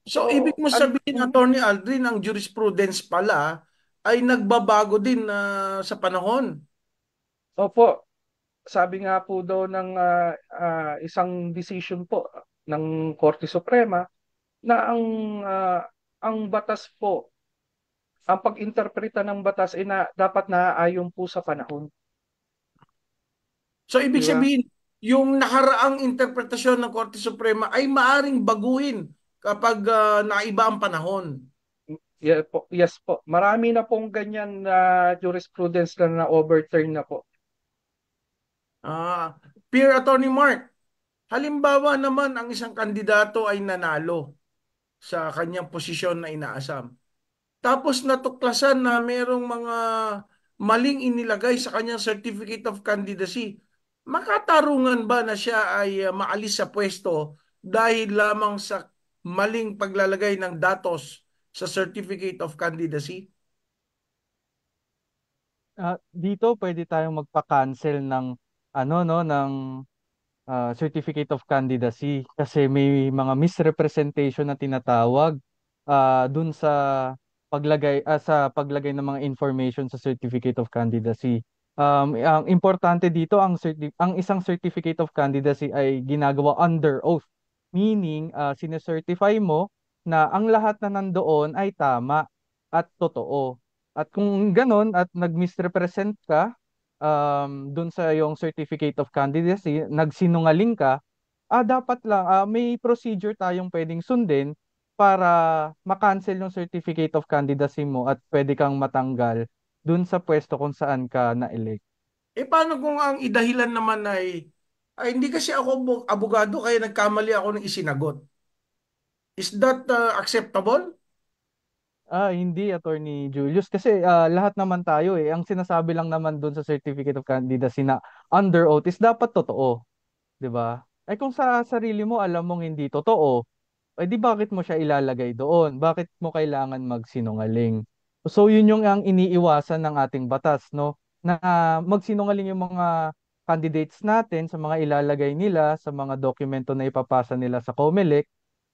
So, ibig mo sabihin, Attorney Aldrin, ang jurisprudence pala ay nagbabago din sa panahon. Opo, sabi nga po daw ng isang decision po ng Korte Suprema na ang batas po, ang pag-interpreta ng batas ay dapat naaayon po sa panahon. So, ibig Di ba? sabihin, yung nakaraang interpretasyon ng Korte Suprema ay maaring baguhin kapag naiba ang panahon. Yes po. Marami na pong ganyan na jurisprudence na overturn na po. Peer Attorney Mark, halimbawa naman ang isang kandidato ay nanalo sa kanyang posisyon na inaasam. Tapos natuklasan na merong mga maling inilagay sa kanyang certificate of candidacy. Makatarungan ba na siya ay maalis sa pwesto dahil lamang sa maling paglalagay ng datos sa certificate of candidacy? Dito pwede tayong magpa-cancel ng certificate of candidacy kasi may mga misrepresentation na tinatawag dun sa paglagay ng mga information sa certificate of candidacy. Ang importante dito ang isang certificate of candidacy ay ginagawa under oath, meaning sinecertify mo na ang lahat na nandoon ay tama at totoo. At kung ganon at nag-misrepresent ka dun sa yung certificate of candidacy, nagsinungaling ka, dapat lang may procedure tayong pwedeng sundin para ma-cancel yung certificate of candidacy mo at pwede kang matanggal dun sa pwesto kung saan ka na-elect. Paano kung ang idahilan naman ay hindi kasi ako abogado kaya nagkamali ako ng isinagot. Is that acceptable? Hindi, Attorney Julius. Kasi lahat naman tayo ang sinasabi lang naman doon sa Certificate of Candidacy na under oath is dapat totoo, 'di ba? Ay kung sa sarili mo alam mong hindi totoo, ay di bakit mo siya ilalagay doon? Bakit mo kailangan magsinungaling? So yun yung ang iniiwasan ng ating batas, no? Na magsinungaling yung mga candidates natin sa mga ilalagay nila, sa mga dokumento na ipapasa nila sa COMELEC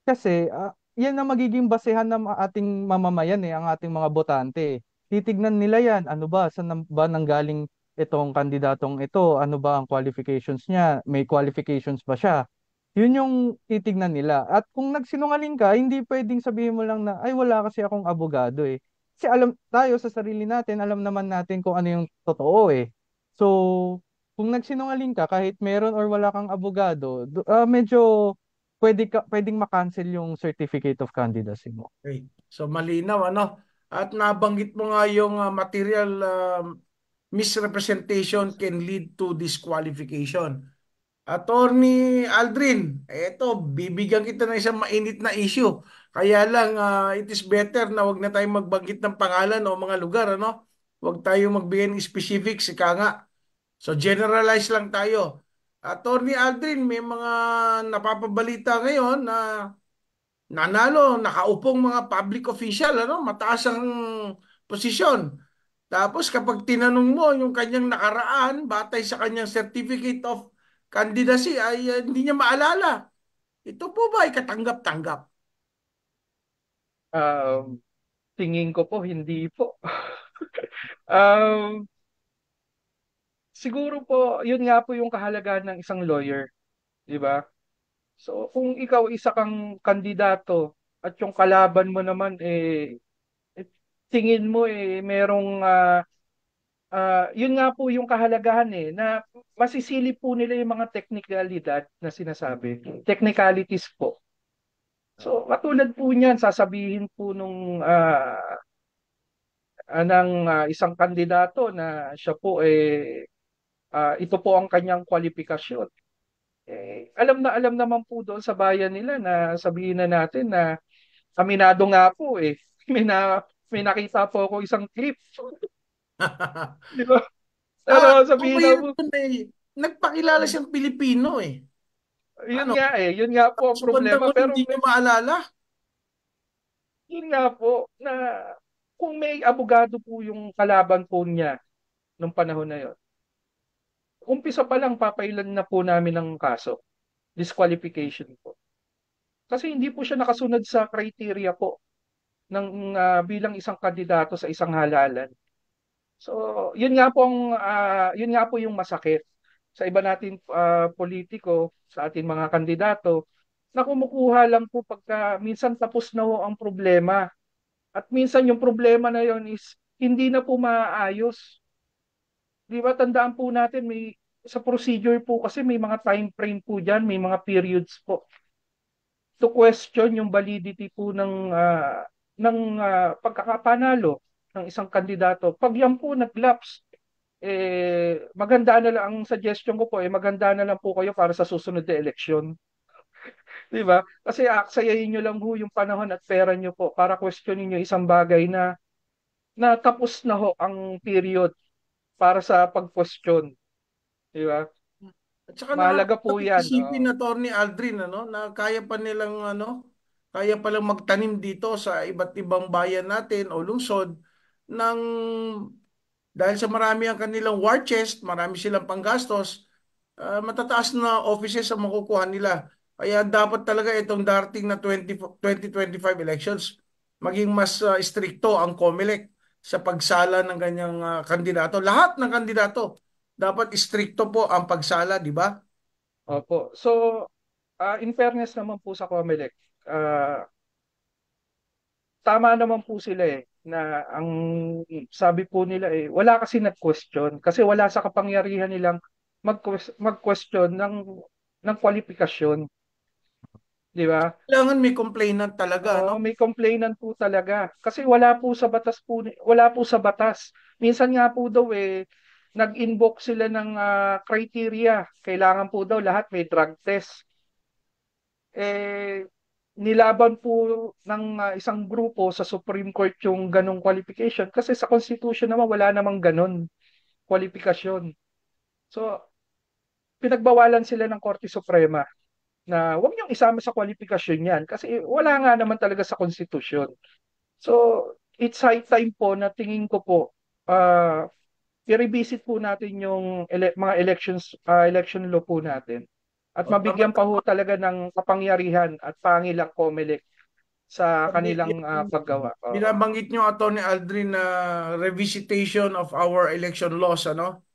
kasi yan ang magiging basehan ng ating mamamayan ang ating mga botante. Titignan nila yan, ano ba, saan ba nanggaling itong kandidatong ito, ano ba ang qualifications niya, may qualifications ba siya. Yun yung titignan nila. At kung nagsinungaling ka, hindi pwedeng sabihin mo lang na, ay wala kasi akong abogado eh. Kasi alam tayo sa sarili natin, alam naman natin kung ano yung totoo eh. So, kung nagsinungaling ka, kahit meron or wala kang abogado, medyo pwedeng ma-cancel yung certificate of candidacy mo. Okay. So malinaw ano? At nabanggit mo nga yung material misrepresentation can lead to disqualification. Attorney Aldrin, eto, bibigyan kita ng isang mainit na issue. Kaya lang, it is better na wag na tayong magbanggit ng pangalan o mga lugar, ano? Wag tayong magbigay ng specifics, ika nga. So, generalize lang tayo. Attorney Aldrin, may mga napapabalita ngayon na nanalo, nakaupong mga public official, ano? Mataas ang posisyon. Tapos kapag tinanong mo yung kanyang nakaraan, batay sa kanyang certificate of candidacy, ay hindi niya maalala. Ito po ba ay katanggap-tanggap? Um, Tingin ko po, hindi po. Um, Siguro po, yun nga po yung kahalagahan ng isang lawyer, di ba? So, kung ikaw isa kang kandidato at yung kalaban mo naman eh, tingin mo merong yun nga po yung kahalagahan na masisilip po nila yung mga technicalidad na sinasabi. Technicalities po. So, katulad po niyan, sasabihin po nung ng isang kandidato na siya po ito po ang kanyang kwalifikasyon. Alam naman po doon sa bayan nila na sabihin na natin na aminado nga po May, may nakita po ako isang clip. Di ba? Pero Ang sabihin na mahirap po, dun nagpakilala siyang Pilipino eh. Ano? yun nga po ang Tapos bandang problema. huli, Pero hindi niyo maalala? yun nga po na kung may abogado po yung kalaban po niya nung panahon na yon, umpisa pa lang papailan na po namin ng kaso. Disqualification po. Kasi hindi po siya nakasunod sa criteria po ng bilang isang kandidato sa isang halalan. So, yun nga po yung masakit sa iba natin politiko, sa ating mga kandidato na kumukuha lang po pagka minsan tapos na ho ang problema. At minsan yung problema na yon is hindi na po maaayos. Di ba tandaan po natin sa procedure po kasi may mga time frame po diyan, may mga periods po to question yung validity po ng pagkakapanalo ng isang kandidato. Pag yan po nag-lapse, maganda na lang ang suggestion ko po maganda na lang po kayo para sa susunod na eleksyon. 'Di ba? Kasi aksayahin niyo lang ho yung panahon at pera niyo po para questionin niyo isang bagay na tapos na ho ang period para sa pag-question. 'Di ba? At saka Mahalaga po nakakapit 'yan. isipin na Attorney Aldrin, ano, na kaya palang magtanim dito sa iba't ibang bayan natin o lungsod ng dahil sa marami ang kanilang war chest, marami silang panggastos, matataas na offices ang makukuha nila. Kaya dapat talaga itong darating na 2025 elections, maging mas stricto ang COMELEC sa pagsala ng kanyang kandidato. Lahat ng kandidato, dapat stricto po ang pagsala, di ba? Opo. So, in fairness naman po sa COMELEC, tama naman po sila na ang sabi po nila wala kasi nag-question kasi wala sa kapangyarihan nilang mag-question ng ng kwalifikasyon, di ba? Kailangan may complainant talaga, Oo, no? may complainant po talaga. Kasi wala po sa batas po, wala po sa batas. Minsan nga po daw nag-invoke sila ng criteria. Kailangan po daw lahat may drug test. Eh, nilaban po ng isang grupo sa Supreme Court yung ganong qualification kasi sa Constitution naman wala namang ganon qualification. So, pinagbawalan sila ng Korte Suprema na huwag niyong isama sa kwalifikasyon yan kasi wala nga naman talaga sa Constitution. So, it's high time po na tingin ko po, i-revisit po natin yung mga election law po natin. At O, tama. mabigyan pa ho talaga ng kapangyarihan at pangilang COMELEC sa kanilang paggawa. Oo. Binabanggit nyo, Atty. Aldrin, na revisitation of our election laws, ano?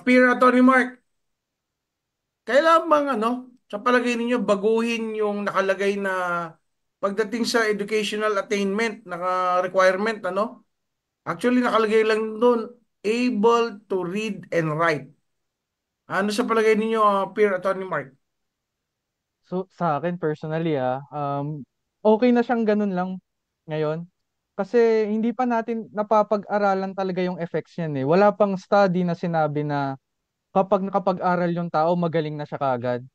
Peer Atty. Mark, kailangan bang, sa palagay ninyo, baguhin yung nakalagay na pagdating sa educational attainment, naka-requirement, ano? Actually, nakalagay lang doon, able to read and write. Ano sa palagay ninyo, Peer Atty. Mark? So, sa akin personally, okay na siyang ganun lang ngayon. Kasi hindi pa natin napapag-aralan talaga yung effects niyan eh. Wala pang study na sinabi na kapag nakapag-aral yung tao, magaling na siya kaagad.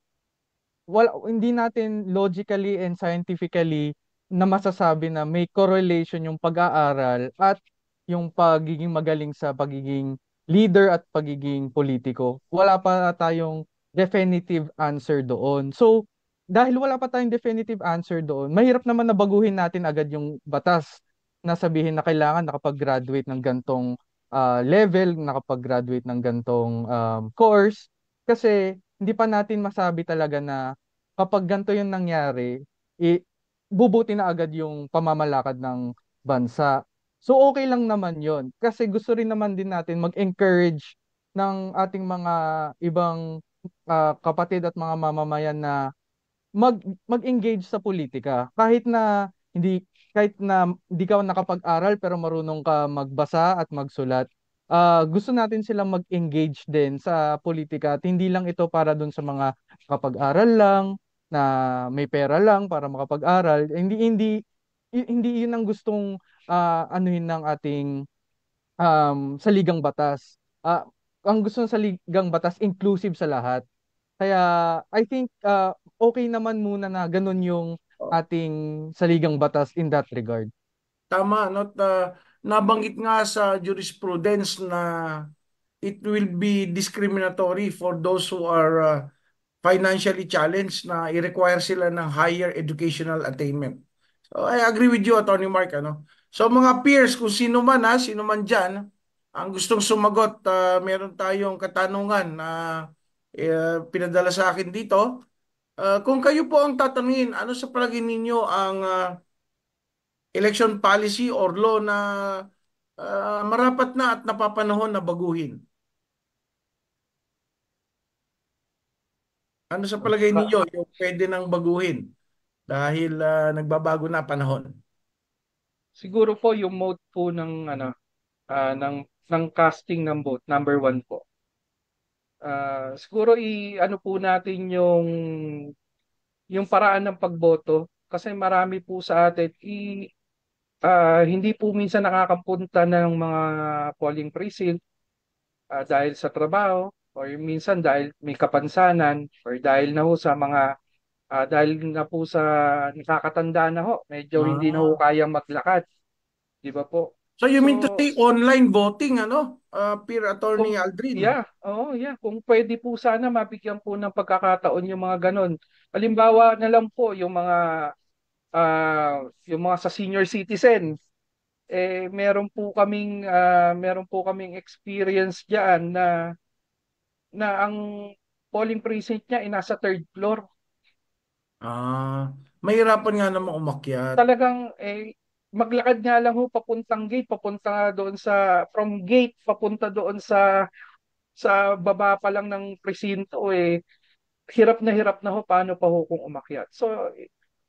Hindi natin logically and scientifically na masasabi na may correlation yung pag-aaral at yung pagiging magaling sa pagiging leader at pagiging politiko. Wala pa tayong definitive answer doon. So, dahil wala pa tayong definitive answer doon, mahirap naman na baguhin natin agad yung batas na sabihin na kailangan nakapag-graduate ng gantong level, nakapag-graduate ng gantong course. Kasi hindi pa natin masabi talaga na kapag ganito yung nangyari, bubuti na agad yung pamamalakad ng bansa. So okay lang naman yon kasi gusto rin naman din natin mag-encourage ng ating mga ibang kapatid at mga mamamayan na mag-engage sa politika kahit na hindi ka nakapag-aral pero marunong ka magbasa at magsulat. Gusto natin silang mag-engage din sa politika at hindi lang ito para dun sa mga kapag-aral lang na may pera lang para makapag-aral. Hindi yun ang gustong anuhin ng ating saligang batas. Ang gusto ng saligang batas inclusive sa lahat. Kaya I think okay naman muna na ganun yung ating saligang batas in that regard. Tama, no? Nabanggit nga sa jurisprudence na it will be discriminatory for those who are financially challenged na i-require sila ng higher educational attainment. So I agree with you, Atty. Mark, ano? So mga peers, kung sino man sino man dyan, ang gustong sumagot, meron tayong katanungan na pinadala sa akin dito. Kung kayo po ang tatanungin, ano sa palagay ninyo ang election policy or law na marapat na at napapanahon na baguhin? Ano sa palagay ninyo yung pwede nang baguhin dahil nagbabago na panahon? Siguro po yung mode po ng ng casting ng vote, number one po. Siguro ano po natin yung paraan ng pagboto kasi marami po sa atin hindi po minsan nakakapunta ng mga polling precinct dahil sa trabaho or minsan dahil may kapansanan or dahil na ho sa mga dahil na po sa nakakatanda na ho, medyo hindi na ho Ah. kayang maglakad, di ba po? So you mean to So, say online voting, Peer Attorney kung Aldrin? yeah, oo, yeah, kung pwede po sana mabigyan po ng pagkakataon yung mga ganon. Halimbawa na lang po yung mga sa senior citizen, meron po kaming experience diyan na ang polling precinct niya ay nasa third floor. Mahirapan nga naman umakyat. Talagang maglakad nga lang ho papuntang gate, papunta doon from gate papunta doon sa baba pa lang ng presinto hirap na ho paano pa ho kung umakyat. So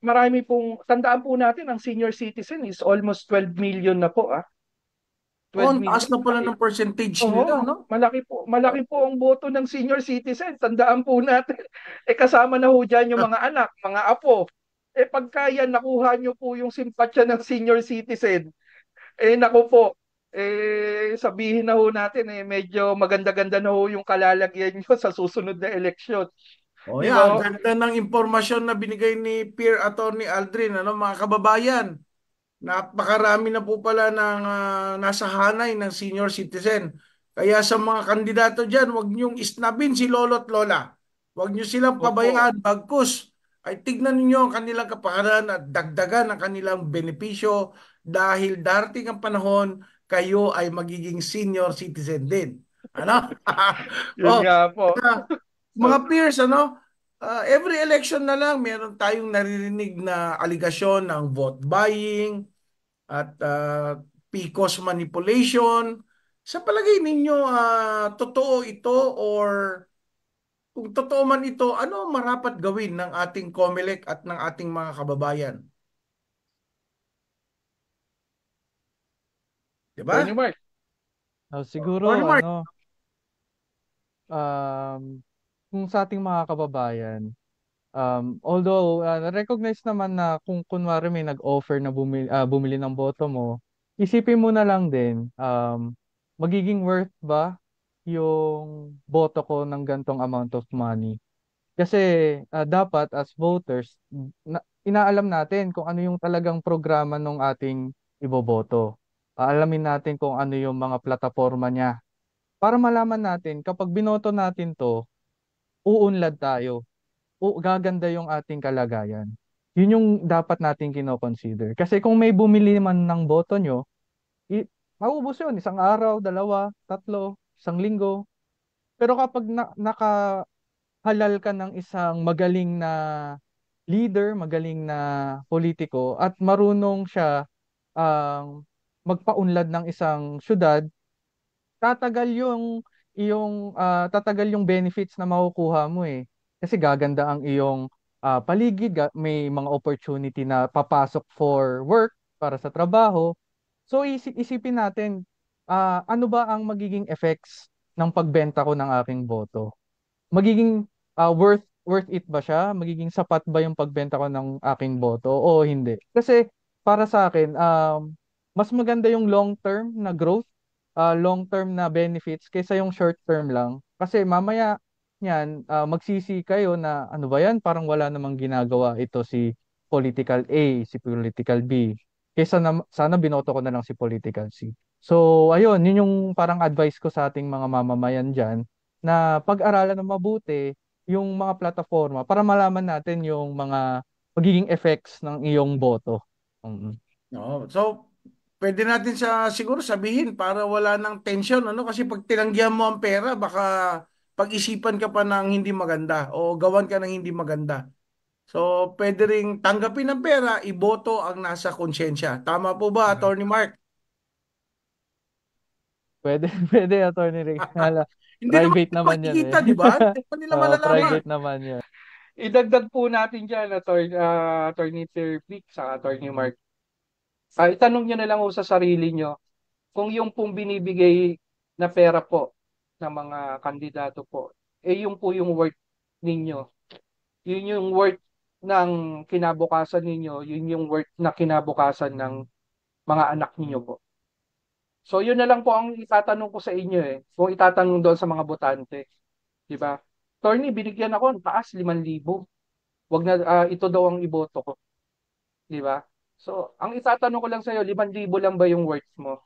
marami pong tandaan po natin ang senior citizen is almost 12 million na po. Oh, 12 ang taas million. na pala ng percentage nila, Oo, no? malaki po ang boto ng senior citizen. Tandaan po natin. Kasama na ho dyan yung mga anak, mga apo. Pagka yan, nakuha nyo po yung simpatsya ng senior citizen, naku po, sabihin na ho natin, medyo maganda-ganda na ho yung kalalagyan nyo sa susunod na eleksyon. Oh, Di yeah, ang ba? ganda ng impormasyon na binigay ni Peer Attorney Aldrin, ano, mga kababayan. Napakarami na po pala ng nasa hanay ng senior citizen. Kaya sa mga kandidato dyan, huwag niyong isnabin si lolo't lola. Huwag niyo silang Opo. pabayaan. Bagkus ay tignan niyo ang kanilang kapakanan at dagdagan ang kanilang benepisyo dahil darating ang panahon, kayo ay magiging senior citizen din. Ano? Yun Oh, nga po. kaya, mga peers, ano? Every election na lang, meron tayong naririnig na aligasyon ng vote buying, at PCOS manipulation. Sa palagay ninyo, totoo ito or kung totoo man ito, ano ang marapat gawin ng ating COMELEC at ng ating mga kababayan? Di Attorney ba? Mark. Attorney Siguro, Mark. um, kung sa ating mga kababayan, although recognize naman na kung kunwari may nag-offer na bumili ng boto mo, isipin mo na lang din, magiging worth ba yung boto ko ng gantong amount of money? Kasi dapat as voters, inaalam natin kung ano yung talagang programa ng ating iboboto. Alamin natin kung ano yung mga plataforma niya. Para malaman natin, kapag binoto natin to, uunlad tayo. Gaganda yung ating kalagayan. Yun yung dapat nating kino-consider. Kasi kung may bumili man ng boto nyo, maubos yun. Isang araw, dalawa, tatlo, isang linggo. Pero kapag nakahalal ka ng isang magaling na leader, magaling na politiko, at marunong siya ang magpaunlad ng isang syudad, tatagal tatagal yung benefits na makukuha mo eh. Kasi gaganda ang iyong paligid, may mga opportunity na papasok for work para sa trabaho. So isipin natin, ano ba ang magiging effects ng pagbenta ko ng aking boto? Magiging worth it ba siya? Magiging sapat ba yung pagbenta ko ng aking boto o hindi? Kasi para sa akin, mas maganda yung long term na growth, long term na benefits kaysa yung short term lang. Kasi mamaya niyan, magsisi kayo na ano ba yan? Parang wala namang ginagawa ito si political A, si political B. Kaysa na, sana binoto ko na lang si political C. So, ayun, yun yung parang advice ko sa ating mga mamamayan dyan na pag-aralan ng mabuti yung mga plataforma para malaman natin yung mga magiging effects ng iyong boto. Mm. No. So, pwede natin siguro sabihin para wala ng tension, ano? Kasi pag tinanggihan mo ang pera, baka pag-isipan ka pa ng hindi maganda o gawan ka ng hindi maganda. So, pwede ring tanggapin ang pera, iboto ang nasa konsensya. Tama po ba, Attorney Mark? Pwede, pwede, Attorney Ray. Hindi naman Private nila naman yan eh. makikita, di ba? Hindi naman nila malalaman. Private naman yan. Idagdag po natin dyan, Attorney Terpic sa Attorney Mark. Itanong nyo na lang ho sa sarili nyo kung yung pong binibigay na pera po ng mga kandidato po, yung po yung worth ninyo. Yun yung worth ng kinabukasan ninyo, yun yung worth na kinabukasan ng mga anak ninyo po. So yun na lang po ang itatanong ko sa inyo kung itatanong doon sa mga botante. Di ba? Attorney, binigyan ako, ang taas, 5,000. Wag na, ito daw ang iboto ko. Di ba? So, ang itatanong ko lang sa'yo, 5,000 lang ba yung worth mo?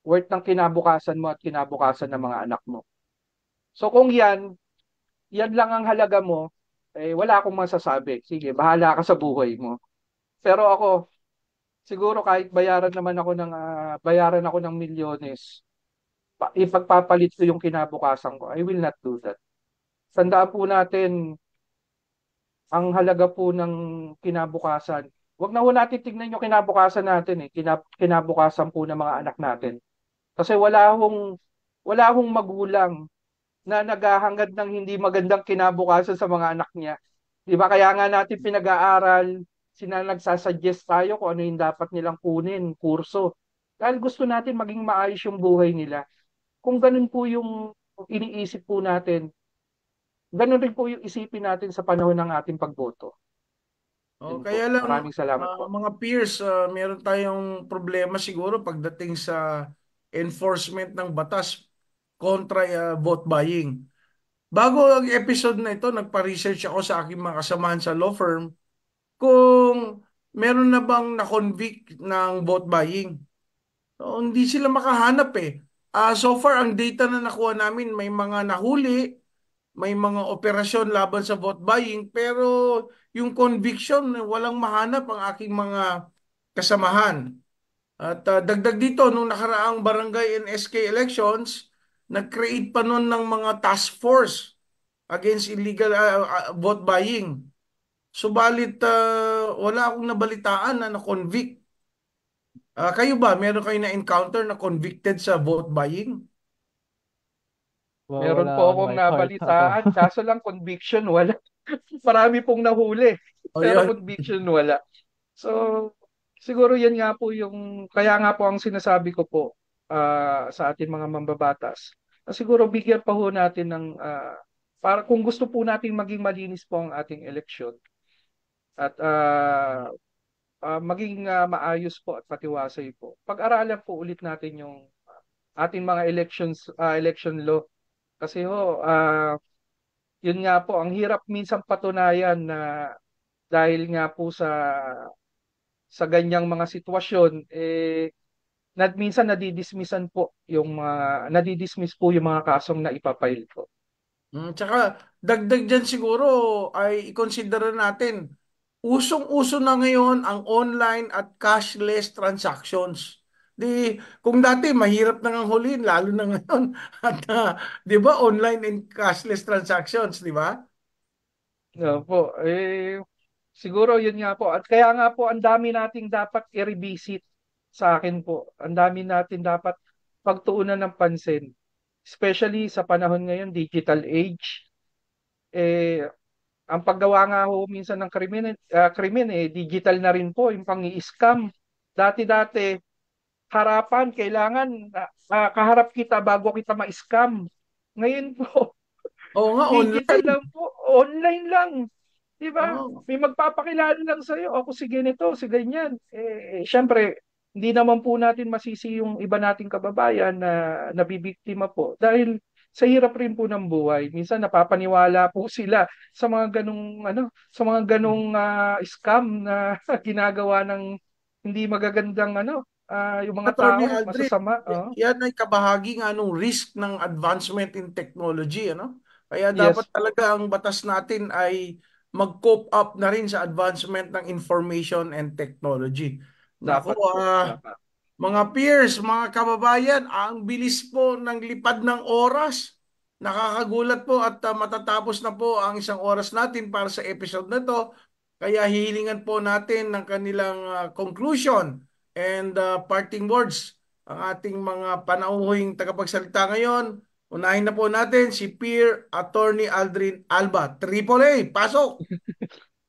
Worth ng kinabukasan mo at kinabukasan ng mga anak mo. So, kung yan lang ang halaga mo, wala akong masasabi. Sige, bahala ka sa buhay mo. Pero ako, siguro kahit bayaran ako ng milyones, ipagpapalit ko yung kinabukasan ko. I will not do that. Tandaan po natin, ang halaga po ng kinabukasan. Huwag na ho natin tignan yung kinabukasan natin kinabukasan po ng mga anak natin. Kasi wala hong magulang na naghahangad ng hindi magandang kinabukasan sa mga anak niya. 'Di ba? Kaya nga natin pinag-aaral, nagsasuggest tayo kung ano yung dapat nilang kunin, kurso. dahil gusto natin maging maayos yung buhay nila. Kung ganun po yung iniisip po natin, ganun rin po yung isipin natin sa panahon ng ating pagboto. Oh, Yun po. kaya lang, Maraming salamat po. mga peers, meron tayong problema siguro pagdating sa enforcement ng batas kontra vote buying. Bago ang episode na ito, nagpa-research ako sa aking mga kasamahan sa law firm kung meron na bang na-convict ng vote buying. So, hindi sila makahanap eh. So far, ang data na nakuha namin, may mga nahuli, may mga operasyon laban sa vote buying, pero yung conviction, walang mahanap ang aking mga kasamahan. At dagdag dito, nung nakaraang barangay and SK elections, nag-create pa nun ng mga task force against illegal vote buying. Subalit, wala akong nabalitaan na na-convict. Kayo ba, meron kayo na-encounter na convicted sa vote buying? Meron Wala po on akong my part ako. nabalitaan, kaso lang conviction wala. Marami pong nahuli, O pero yun. conviction wala. So, siguro yan nga po yung, kaya nga po ang sinasabi ko po sa ating mga mambabatas, na siguro bigyan pa ho natin ng, para kung gusto po natin maging malinis po ang ating eleksyon, at maging maayos po at patiwasay po. Pag-aralan po ulit natin yung ating mga election law. Kasi ho, yun nga po, ang hirap minsan patunayan na dahil nga po sa ganyang mga sitwasyon, minsan nadidismissan po yung nadidismiss po yung mga kasong na ipapile po. Tsaka dagdag dyan siguro ay i-consider natin, usong-uso na ngayon ang online at cashless transactions. Di, kung dati mahirap na ngang huliin, lalo na ngayon. At 'di ba online and cashless transactions, 'di ba? Po, siguro yun nga po. At kaya nga po, ang dami nating dapat i-revisit sa akin po. Ang dami natin dapat pagtuunan ng pansin. Especially sa panahon ngayon, digital age. Ang paggawa nga ho minsan ng krimen, digital na rin po, yung pang-i-scam. Dati-dati, harapan, kailangan kaharap kita bago kita ma-scam. Ngayon po, Oo nga, digital online. lang po, online lang. Di ba? Oo. May magpapakilala lang sa'yo. Ako si ganito, si ganyan. Syempre, hindi naman po natin masisi yung iba nating kababayan na nabibiktima po. Dahil sa hirap rin po ng buhay. Minsan napapaniwala po sila sa mga ganong scam na ginagawa ng hindi magagandang yung mga Attorney tao Aldrin, masasama. Oh. yan ay kabahagi nga nung risk ng advancement in technology, ano? Kaya dapat Yes. talaga ang batas natin ay mag-cope up na rin sa advancement ng information and technology. Naku, Dapat po. Tama. mga peers, mga kababayan, ang bilis po ng lipad ng oras. Nakakagulat po at matatapos na po ang isang oras natin para sa episode na to. Kaya hihilingan po natin ng kanilang conclusion and parting words ang ating mga panauhing tagapagsalita ngayon. Unahin na po natin si Peer Attorney Aldrin Alba. Triple A, pasok!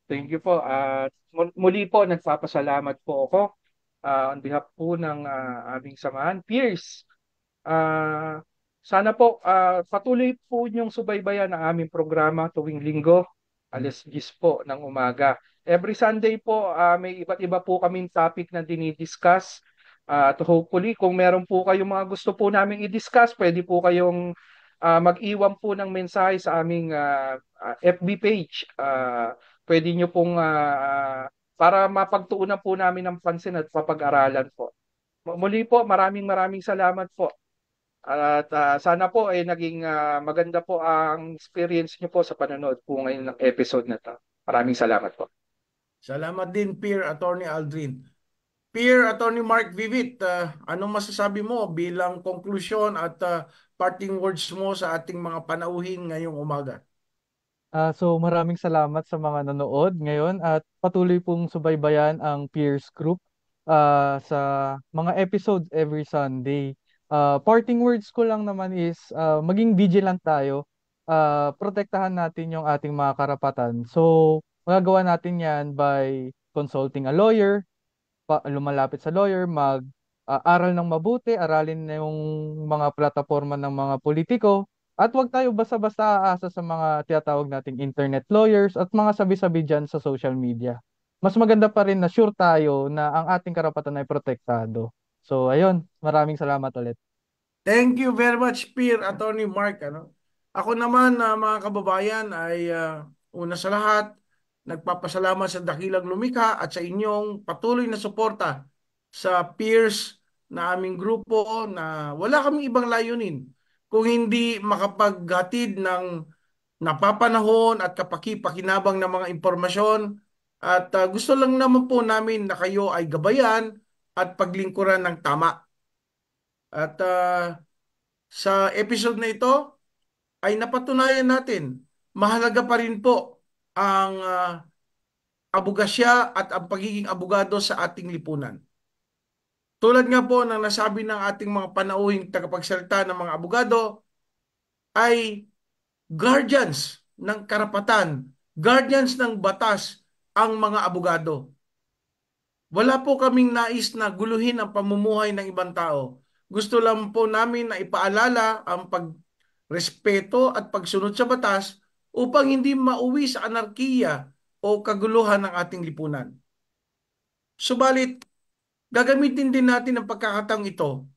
Thank you po. At muli po, nagpapasalamat po ako on behalf po ng aming samahan. Peers, sana po patuloy po niyong subaybayan ang aming programa tuwing linggo, alas 10 po ng umaga. Every Sunday po, may iba't iba po kaming topic na dinidiscuss. At hopefully, kung meron po kayong mga gusto po namin i-discuss, pwede po kayong mag-iwan po ng mensahe sa aming FB page. Pwede nyo pong para mapagtuunan po namin ng pansin at papag-aralan po. Muli po, maraming maraming salamat po. At sana po ay naging maganda po ang experience nyo po sa panonood po ngayon ng episode na to. Maraming salamat po. Salamat din, Peer Attorney Aldrin. Peer Attorney Mark Vivit, anong masasabi mo bilang konklusyon at parting words mo sa ating mga panauhin ngayong umaga? So maraming salamat sa mga nanood ngayon at patuloy pong subaybayan ang Peers Group sa mga episodes every Sunday. Parting words ko lang naman is maging vigilant tayo. Protektahan natin yung ating mga karapatan. So magagawa natin yan by consulting a lawyer, lumalapit sa lawyer, aral ng mabuti, aralin na yung mga plataforma ng mga politiko, at huwag tayo basta-basta aasa sa mga tinatawag nating internet lawyers at mga sabi-sabi dyan sa social media. Mas maganda pa rin na sure tayo na ang ating karapatan ay protektado. So, ayun, maraming salamat ulit. Thank you very much, Peer Attorney Mark. Ako naman, mga kababayan, ay una sa lahat, nagpapasalamat sa dakilang lumikha at sa inyong patuloy na suporta sa peers na aming grupo na wala kaming ibang layunin kung hindi makapaghatid ng napapanahon at kapaki-pakinabang ng mga impormasyon at gusto lang naman po namin na kayo ay gabayan at paglingkuran ng tama. At sa episode na ito ay napatunayan natin mahalaga pa rin po ang abogasya at ang pagiging abogado sa ating lipunan. Tulad nga po ng nasabi ng ating mga panauhing tagapagsalita ng mga abogado ay guardians ng karapatan, guardians ng batas ang mga abogado. Wala po kaming nais na guluhin ang pamumuhay ng ibang tao. Gusto lang po namin na ipaalala ang pagrespeto at pagsunod sa batas upang hindi mauwi sa anarkiya o kaguluhan ng ating lipunan. Subalit, gagamitin din natin ang pagkakataong ito.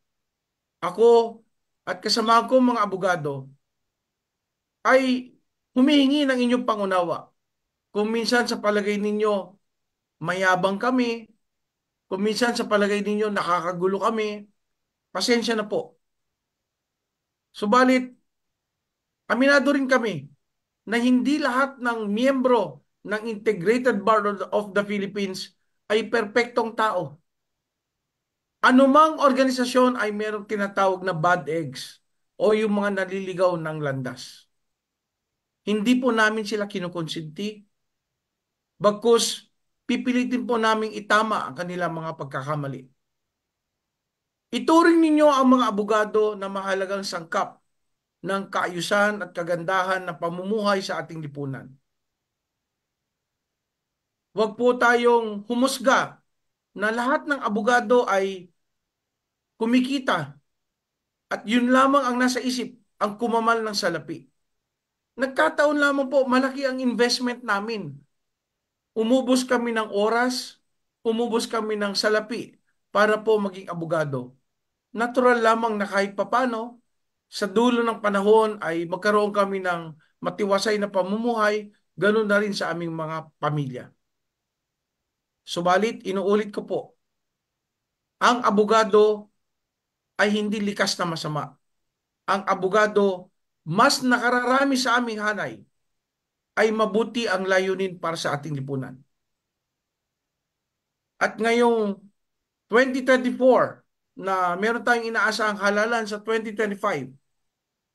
Ako at kasama ko mga abogado ay humihingi ng inyong pangunawa. Kung minsan sa palagay ninyo mayabang kami, kung minsan sa palagay ninyo nakakagulo kami, pasensya na po. Subalit, aminado rin kami na hindi lahat ng miyembro ng Integrated Bar of the Philippines ay perpektong tao. Anumang organisasyon ay mayroong tinatawag na bad eggs o yung mga naliligaw ng landas. Hindi po namin sila kinukonsinti, bagkus pipilitin po namin itama ang kanilang mga pagkakamali. Ituring ninyo ang mga abogado na mahalagang sangkap ng kaayusan at kagandahan ng pamumuhay sa ating lipunan. Huwag po tayong humusga na lahat ng abogado ay kumikita at yun lamang ang nasa isip, ang kumamal ng salapi. Nagkataon lamang po, malaki ang investment namin. Umubos kami ng oras, umubos kami ng salapi para po maging abogado. Natural lamang na kahit papano, sa dulo ng panahon ay magkaroon kami ng matiwasay na pamumuhay, ganun na rin sa aming mga pamilya. Subalit, inuulit ko po, ang abogado ay hindi likas na masama. Ang abogado, mas nakararami sa aming hanay, ay mabuti ang layunin para sa ating lipunan. At ngayong 2024 na meron tayong inaasahang halalan sa 2025,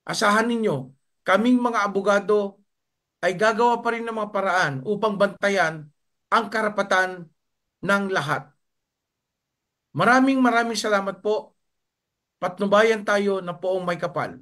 asahan ninyo, kaming mga abogado ay gagawa pa rin ng mga paraan upang bantayan ang karapatan ng lahat. Maraming salamat po. Patnubayan tayo na poong may kapal.